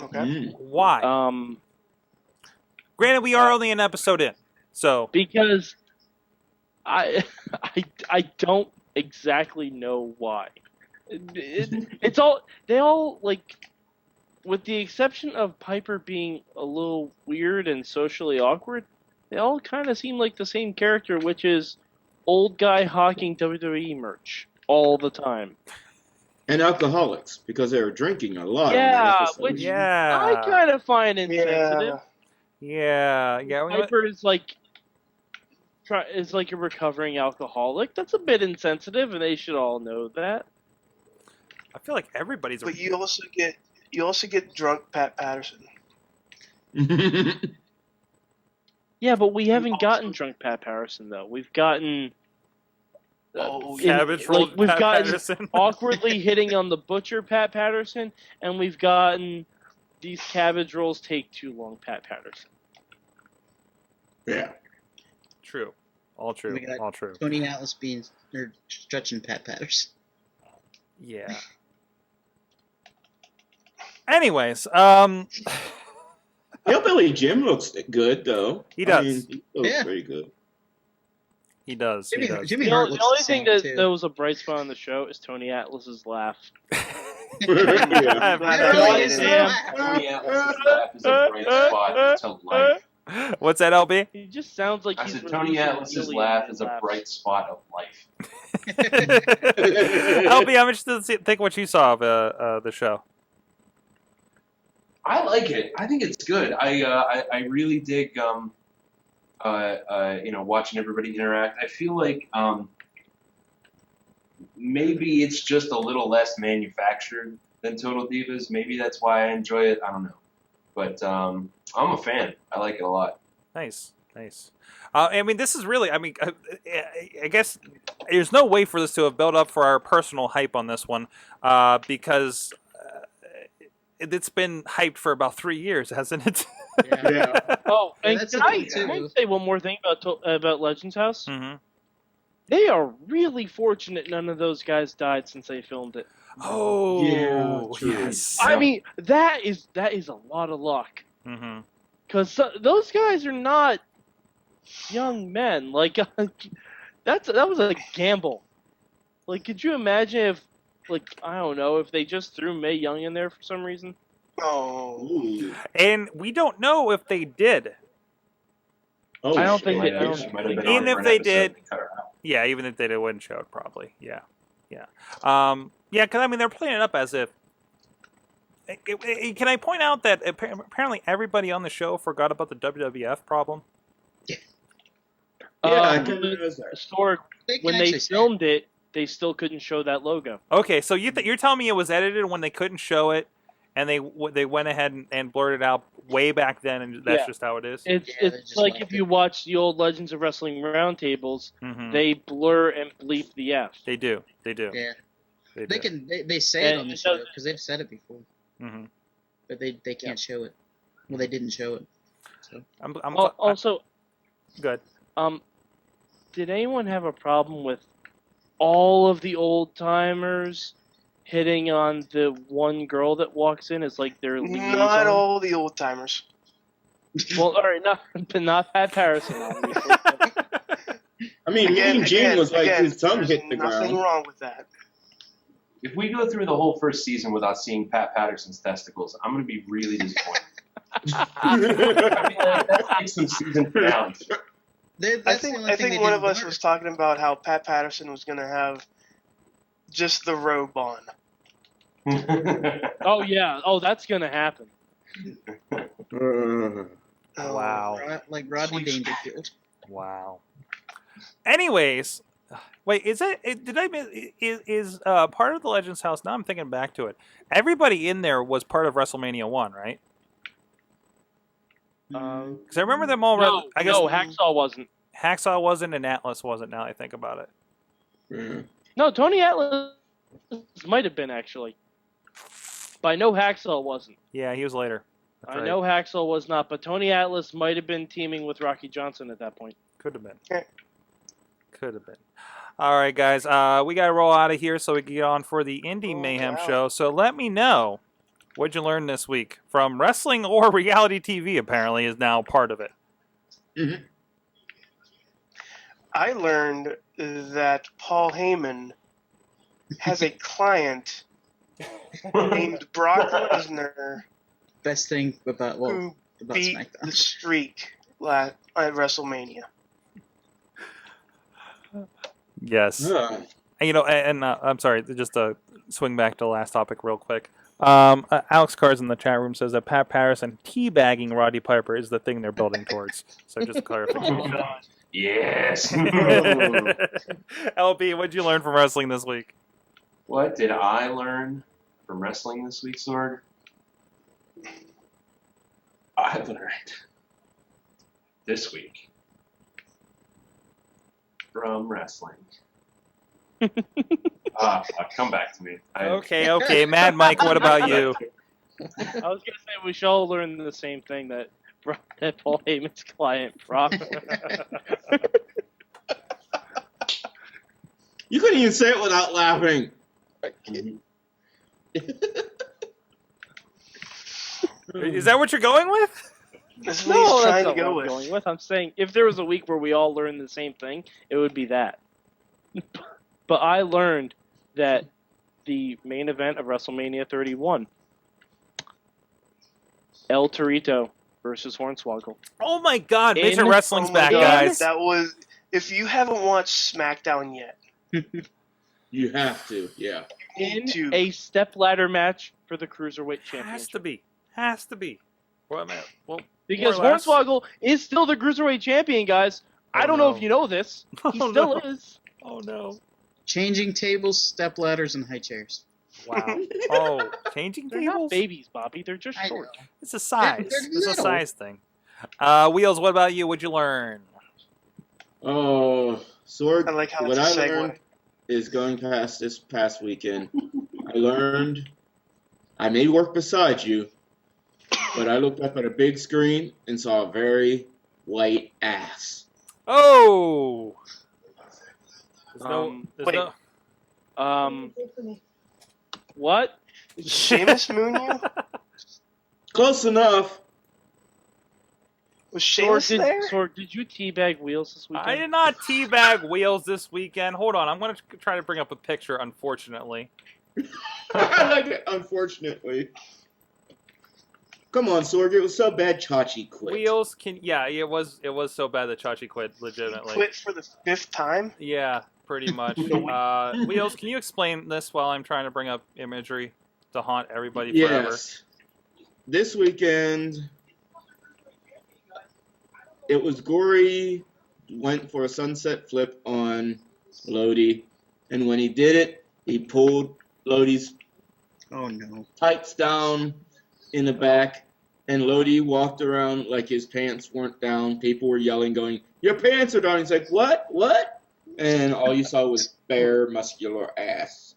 okay. Why? Granted, we are only an episode in, so Because I don't exactly know why. It's all they all like, with the exception of Piper being a little weird and socially awkward, they all kind of seem like the same character, which is old guy hawking WWE merch all the time. And alcoholics, because they were drinking a lot. Yeah, on that episode. which yeah. I kind of find insensitive. Yeah. Yeah. Piper is like a recovering alcoholic. That's a bit insensitive, and they should all know that. I feel like everybody's. But you also get drunk Pat Patterson. Yeah, but we haven't gotten drunk Pat Patterson though. We've gotten Cabbage roll we've Pat gotten Patterson. awkwardly hitting on the butcher Pat Patterson, and we've gotten these cabbage rolls take too long Pat Patterson. Yeah. True. All true. We got All true. Tony Atlas being or stretching Pat Patterson. Yeah. Anyways, Hillbilly Jim looks good though. He does. He looks Yeah. pretty good. he does. He does. Jimmy The Hart only, looks only the thing same, that too. was a bright spot on the show is Tony Atlas's laugh. Yeah. Glad I really made is it in. that. Tony Atlas's laugh is a bright spot to life. What's that, LB? He just sounds like I he's said Tony releasing Atlas's million laugh is a laughs. bright spot of life. LB, I'm interested to think what you saw of the show. I like it. I think it's good. I really dig watching everybody interact. I feel like maybe it's just a little less manufactured than Total Divas. Maybe that's why I enjoy it. I don't know. But I'm a fan. I like it a lot. Nice. I mean, this is really. I mean, I guess there's no way for this to have built up for our personal hype on this one, because it's been hyped for about 3 years, hasn't it? Yeah. Oh, Yeah, and that's can the I, thing, too. can I say one more thing about Legends House? Mm-hmm. They are really fortunate none of those guys died since they filmed it. Oh, Yeah, true. yes. I mean, that is a lot of luck. Mm-hmm. Because those guys are not young men. Like, that was a gamble. Like, could you imagine if, like, I don't know, if they just threw Mae Young in there for some reason? Oh. Ooh. And we don't know if they did. Oh, I don't shit. think She they- I don't might have been Even on if for an they episode did- and cut her out. Yeah, even if they wouldn't show it, probably. Yeah. Because I mean, they're playing it up as if. Can I point out that apparently everybody on the show forgot about the WWF problem? Yeah, I Um, kind of noticed that. Sorg, They can when they actually say it. filmed it, they still couldn't show that logo. Okay, so you're telling me it was edited when they couldn't show it, and they went ahead and blurred it out way back then, and that's Yeah. just how it is? It's Yeah, they it's just like left if you watch the old Legends of Wrestling roundtables, Mhm. they blur and bleep the F. They do. Yeah, They they do. can. They say it And on the it show does- because they've said it before, Mm-hmm. but they can't show it. Well, they didn't show it. So I'm Also, good. did anyone have a problem with all of the old timers hitting on the one girl that walks in as like their liaison? Not all the old timers. Well, all right, not Pat Patterson, obviously. I mean, Mean Gene was like his thumb there's hit the nothing ground. wrong with that. If we go through the whole first season without seeing Pat Patterson's testicles, I'm going to be really disappointed. I mean, that's like some season finale. I think one of us was talking about how Pat Patterson was going to have just the robe on. Oh yeah, that's gonna happen. Uh, Oh, Wow. Like Rodney Sweet. Dangerfield. Wow. Anyways, wait, is it? Did I miss? Is part of the Legends House? Now I'm thinking back to it. Everybody in there was part of WrestleMania 1, right? Because I remember them all. No, I guess no, Hacksaw wasn't. Hacksaw wasn't, and Atlas wasn't. Now I think about it. yeah. No, Tony Atlas might have been actually, but I know Hacksaw wasn't. Yeah, he was later. That's I right. know Hacksaw was not, but Tony Atlas might have been teaming with Rocky Johnson at that point. Could have been. Okay. Could have been. All right, guys. We got to roll out of here so we can get on for the Indie Oh, Mayhem wow. show. So let me know what'd you learn this week from wrestling or reality TV. Apparently, is now part of it. I learned that Paul Heyman has a client named Brock Lesnar Best thing about who about beat the SmackDown. streak at WrestleMania. Yes. Huh. And, I'm sorry, just to swing back to the last topic real quick. Alex Cars in the chat room says that Pat Patterson teabagging Roddy Piper is the thing they're building towards. So just clarification. Yes. LB, what'd you learn from wrestling this week? What did I learn from wrestling this week, Sorg? I learned this week from wrestling Come back to me. Okay. Mad Mike, what about you? I was gonna say we should all learn the same thing that Paul Heyman's client, Brock. You couldn't even say it without laughing. Is that what you're going with? That's what No, he's that's trying to not go what I'm with. going with. I'm saying if there was a week where we all learned the same thing, it would be that. But I learned that the main event of WrestleMania 31, El Torito versus Hornswoggle. Oh my God, Midget In- Wrestling's Oh my back, God, guys. That was. If you haven't watched SmackDown yet, You have to, yeah. In to a stepladder match for the Cruiserweight Has to Championship. be. Well, Because more or less. Hornswoggle is still the Cruiserweight Champion, guys. I don't know no. if you know this. He Oh, still no. is. Oh no! Changing tables, step ladders, and high chairs. Wow. Oh, changing They're not tables? babies, Bobby. They're just I short. know. It's a size. They're It's a little. size thing. Wheels, what about you? What'd you learn? Oh, Sorg, I like how what it's a I segue. learned is going past this past weekend, I learned I may work beside you, but I looked up at a big screen and saw a very white ass. Oh. There's wait. What? Did Sheamus moon you? Close enough. Was Sheamus there? Sorg, did you teabag Wheels this weekend? I did not teabag Wheels this weekend. Hold on, I'm going to try to bring up a picture, unfortunately. I like it, unfortunately. Come on, Sorg, it was so bad Chachi quit. Wheels it was so bad that Chachi quit, legitimately. Quit for the 5th time? Yeah, pretty much. Wheels, can you explain this while I'm trying to bring up imagery to haunt everybody forever? Yes. This weekend, it was Gory went for a sunset flip on Lodi, and when he did it, he pulled Lodi's Oh no. tights down in the back, and Lodi walked around like his pants weren't down. People were yelling, going, "Your pants are down." He's like, "What? What?" And all you saw was bare, muscular ass.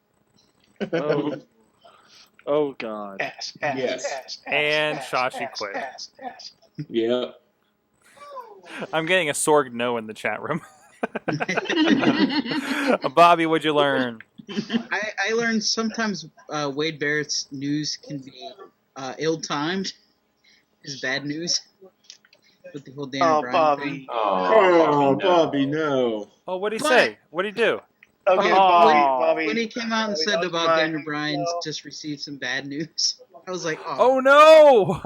Oh God. Ass, Yes. And Shashi quit. Ass. Yeah. I'm getting a Sorg no in the chat room. Bobby, what'd you learn? I learned sometimes Wade Barrett's news can be ill-timed. Is bad news. With the whole Daniel Oh, Bryan Bobby. thing. Oh, Bobby, no. Oh, what'd he But- say? What'd he do? Okay, Oh, Bobby. When he came out and Bobby, said that was about mine. Daniel Bryan's just received some bad news, I was like, Oh no!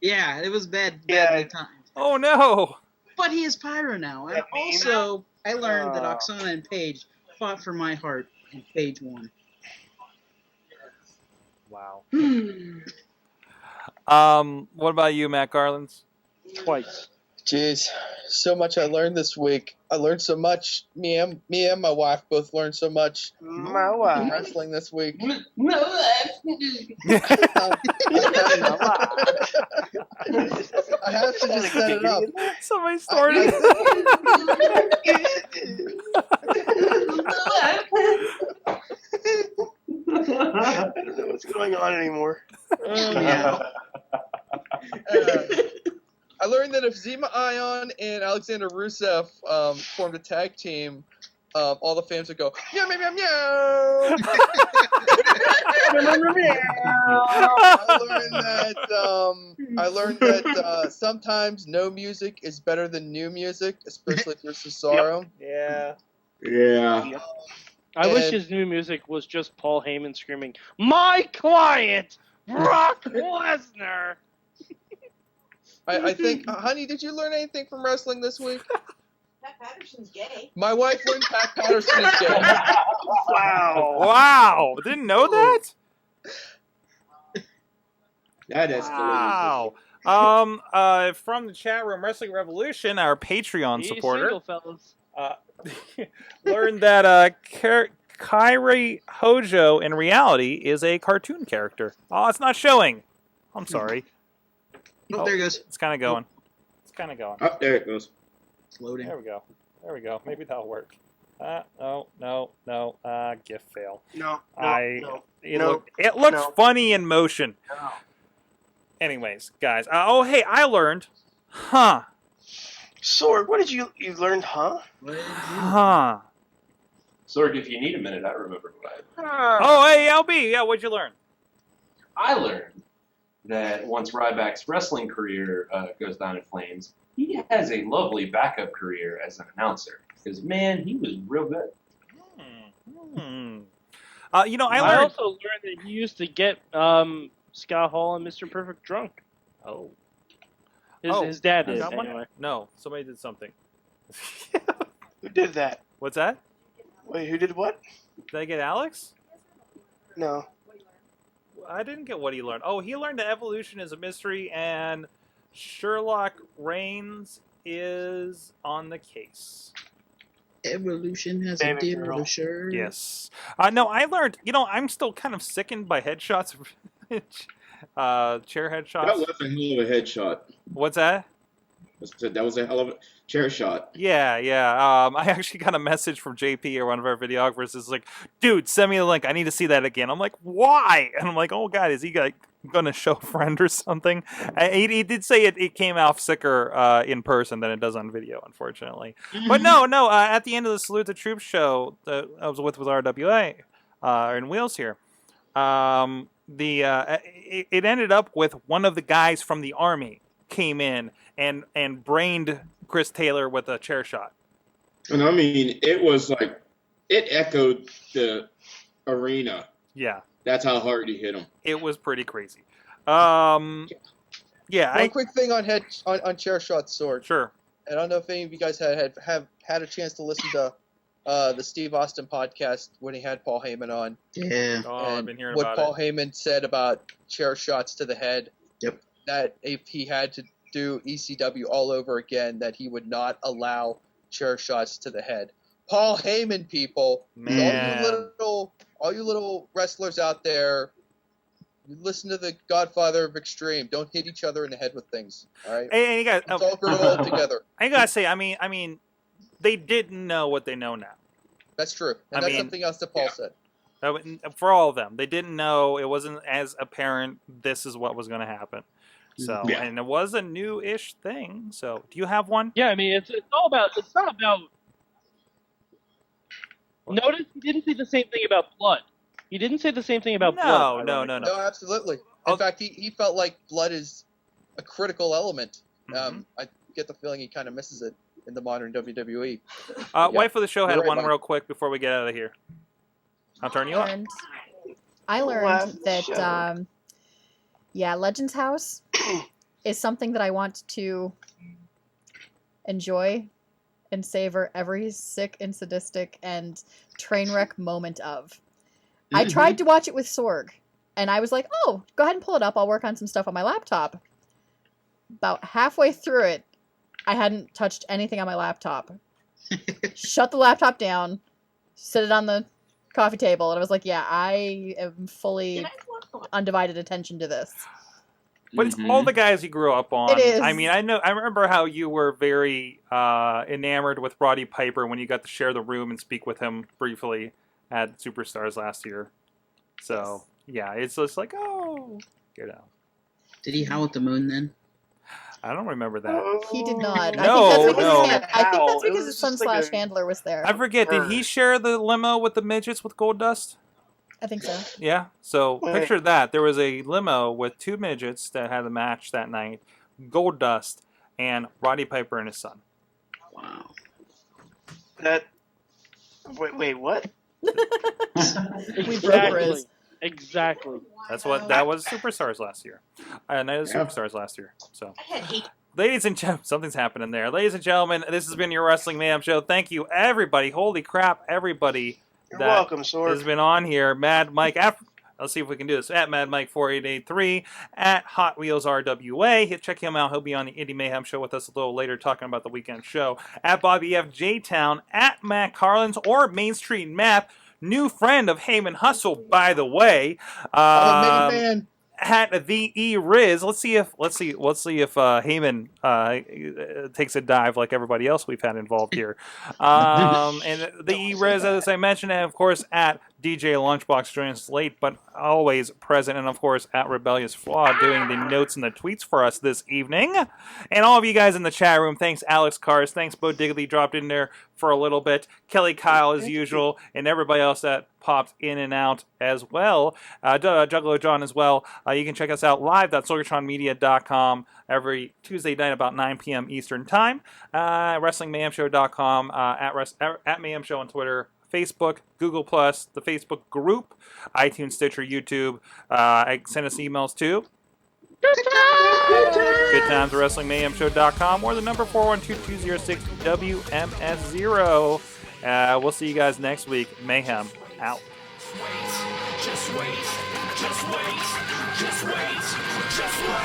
yeah, it was badly timed. Oh no! But he is Pyro now, and That meme? also I learned that Oksana and Paige fought for my heart, and Paige won. Wow. What about you, Matt Carlins? Twice. Jeez, so much I learned this week. I learned so much. Me and my wife both learned so much My in wife. wrestling this week. I have to just set it up. Somebody started. I don't know what's going on anymore. Yeah. I learned that if Zema Ion and Alexander Rusev formed a tag team, all the fans would go meow meow meow meow. I learned that sometimes no music is better than new music, especially for Cesaro. Yeah. Yeah. I wish And- his new music was just Paul Heyman screaming, "My client, Brock Lesnar." I think, honey, did you learn anything from wrestling this week? Pat Patterson's gay. My wife learned Pat Patterson is gay. Wow. Wow! Didn't know that? That escalated. Wow. From the chat room, Wrestling Revolution, our Patreon Be supporter, single, fellas. learned that Kairi Hojo in reality is a cartoon character. Oh, it's not showing. I'm sorry. Oh, there it goes. It's kind of going. It's kind of going. Oh, there it goes. It's loading. There we go. There we go. Maybe that'll work. No. GIF fail. No. It looks no. funny in motion. No. Anyways, guys. Hey, I learned. Huh. Sorg, what did you learned? Huh? Huh. Sorg, if you need a minute, I remember what Oh, hey, LB. Yeah, what'd you learn? I learned that once Ryback's wrestling career goes down in flames, he has a lovely backup career as an announcer. Because, man, he was real good. I I learned. also learned that he used to get Scott Hall and Mr. Perfect drunk. Oh. His dad I did, got one? anyway. No, somebody did something. Who did that? What's that? Wait, who did what? Did I get Alex? No. I didn't get what he learned. Oh, he learned that evolution is a mystery and Sherlock Reigns is on the case. Evolution has a Baby deal girl. with sure. Yes. No, I learned, I'm still kind of sickened by headshots. Chair headshots. That was a hell of a headshot. What's that? That was a hell of a chair shot. Yeah. I actually got a message from JP or one of our videographers. Is like, dude, send me the link. I need to see that again. I'm like, why? And I'm like, oh god, is he gonna show a friend or something? He did say it came out sicker in person than it does on video, unfortunately. But no. At the end of the Salute the Troops show that I was with RWA in Wheels here, it ended up with one of the guys from the army came in and brained Chris Taylor with a chair shot. And I mean, it was like, it echoed the arena. Yeah. That's how hard he hit him. It was pretty crazy. Yeah. One quick thing on chair shots, Sorg. Sure. And I don't know if any of you guys have had a chance to listen to the Steve Austin podcast when he had Paul Heyman on. Yeah. Oh, I've And been hearing what about Paul it. Heyman said about chair shots to the head. Yep. That if he had to do ECW all over again, that he would not allow chair shots to the head. Paul Heyman, people, Man. all you little wrestlers out there, you listen to the Godfather of Extreme. Don't hit each other in the head with things. All right. Hey, you guys, Let's all grow old together. I gotta say, I mean, they didn't know what they know now. That's true, and I that's mean, something else that Paul said. For all of them, they didn't know. It wasn't as apparent. This is what was going to happen. So, Yeah. and it was a new-ish thing. So, do you have one? Yeah, I mean, it's not about. Notice he didn't say the same thing about blood. He didn't say the same thing about blood. No. No, absolutely. Oh. In fact, he felt like blood is a critical element. Mhm. I get the feeling he kind of misses it in the modern WWE. Wife of the show had You're right, one Mike. real quick before we get out of here. I'll turn you up. I learned Last that show. Legends House is something that I want to enjoy and savor every sick and sadistic and train wreck moment of. I tried to watch it with Sorg, and I was like, oh, go ahead and pull it up. I'll work on some stuff on my laptop. About halfway through it, I hadn't touched anything on my laptop. Shut the laptop down, sit it on the coffee table, and I was like, yeah, I am fully undivided attention to this. But it's all the guys you grew up on. It is. I mean, I remember how you were very enamored with Roddy Piper when you got to share the room and speak with him briefly at Superstars last year. So, yeah, it's just like, oh, Did he howl at the moon then? I don't remember that. He did not. No, I think that's no. because his son slash handler was there. I forget, did he share the limo with the midgets with Gold Dust? I think so. Yeah, so Wait. picture that. There was a limo with two midgets that had a match that night, Gold Dust, and Roddy Piper and his son. Wow. Wait, what? We broke Rizz. Exactly. That was Superstars last year. Night of the Yeah. Superstars last year. So, I had 8. ladies and gentlemen, something's happening there. Ladies and gentlemen, this has been your Wrestling Mayhem Show. Thank you, everybody. Holy crap, everybody. You're that welcome, has Sorg. been on here. Mad Mike, let's see if we can do this. At Mad Mike 4883, at Hot Wheels RWA. Check him out. He'll be on the Indie Mayhem Show with us a little later, talking about the weekend show. At Bobby F J Town, at Matt Carlins, or Main Street Math. New friend of Heyman Hustle, by the way. I'm a mini man. at the Rizz. Let's see if Heyman takes a dive like everybody else we've had involved here. And the Rizz, as I mentioned, and of course at DJ Lunchbox joining us late, but always present, and of course at Rebellious Flaw doing the notes and the tweets for us this evening. And all of you guys in the chat room, thanks Alex Cars, thanks Bo Diggity, dropped in there for a little bit, Kelly Kyle as usual, and everybody else that popped in and out as well. Juggalo John as well. You can check us out live.sorgatronmedia.com every Tuesday night about 9 p.m. Eastern Time. WrestlingMayhemShow.com, at Mayhem Show on Twitter, Facebook, Google+, the Facebook group, iTunes, Stitcher, YouTube. Send us emails too. Good times at WrestlingMayhemShow.com or the number 412-206-WMS0. We'll see you guys next week. Mayhem out. Just wait, just wait, just wait, just wait.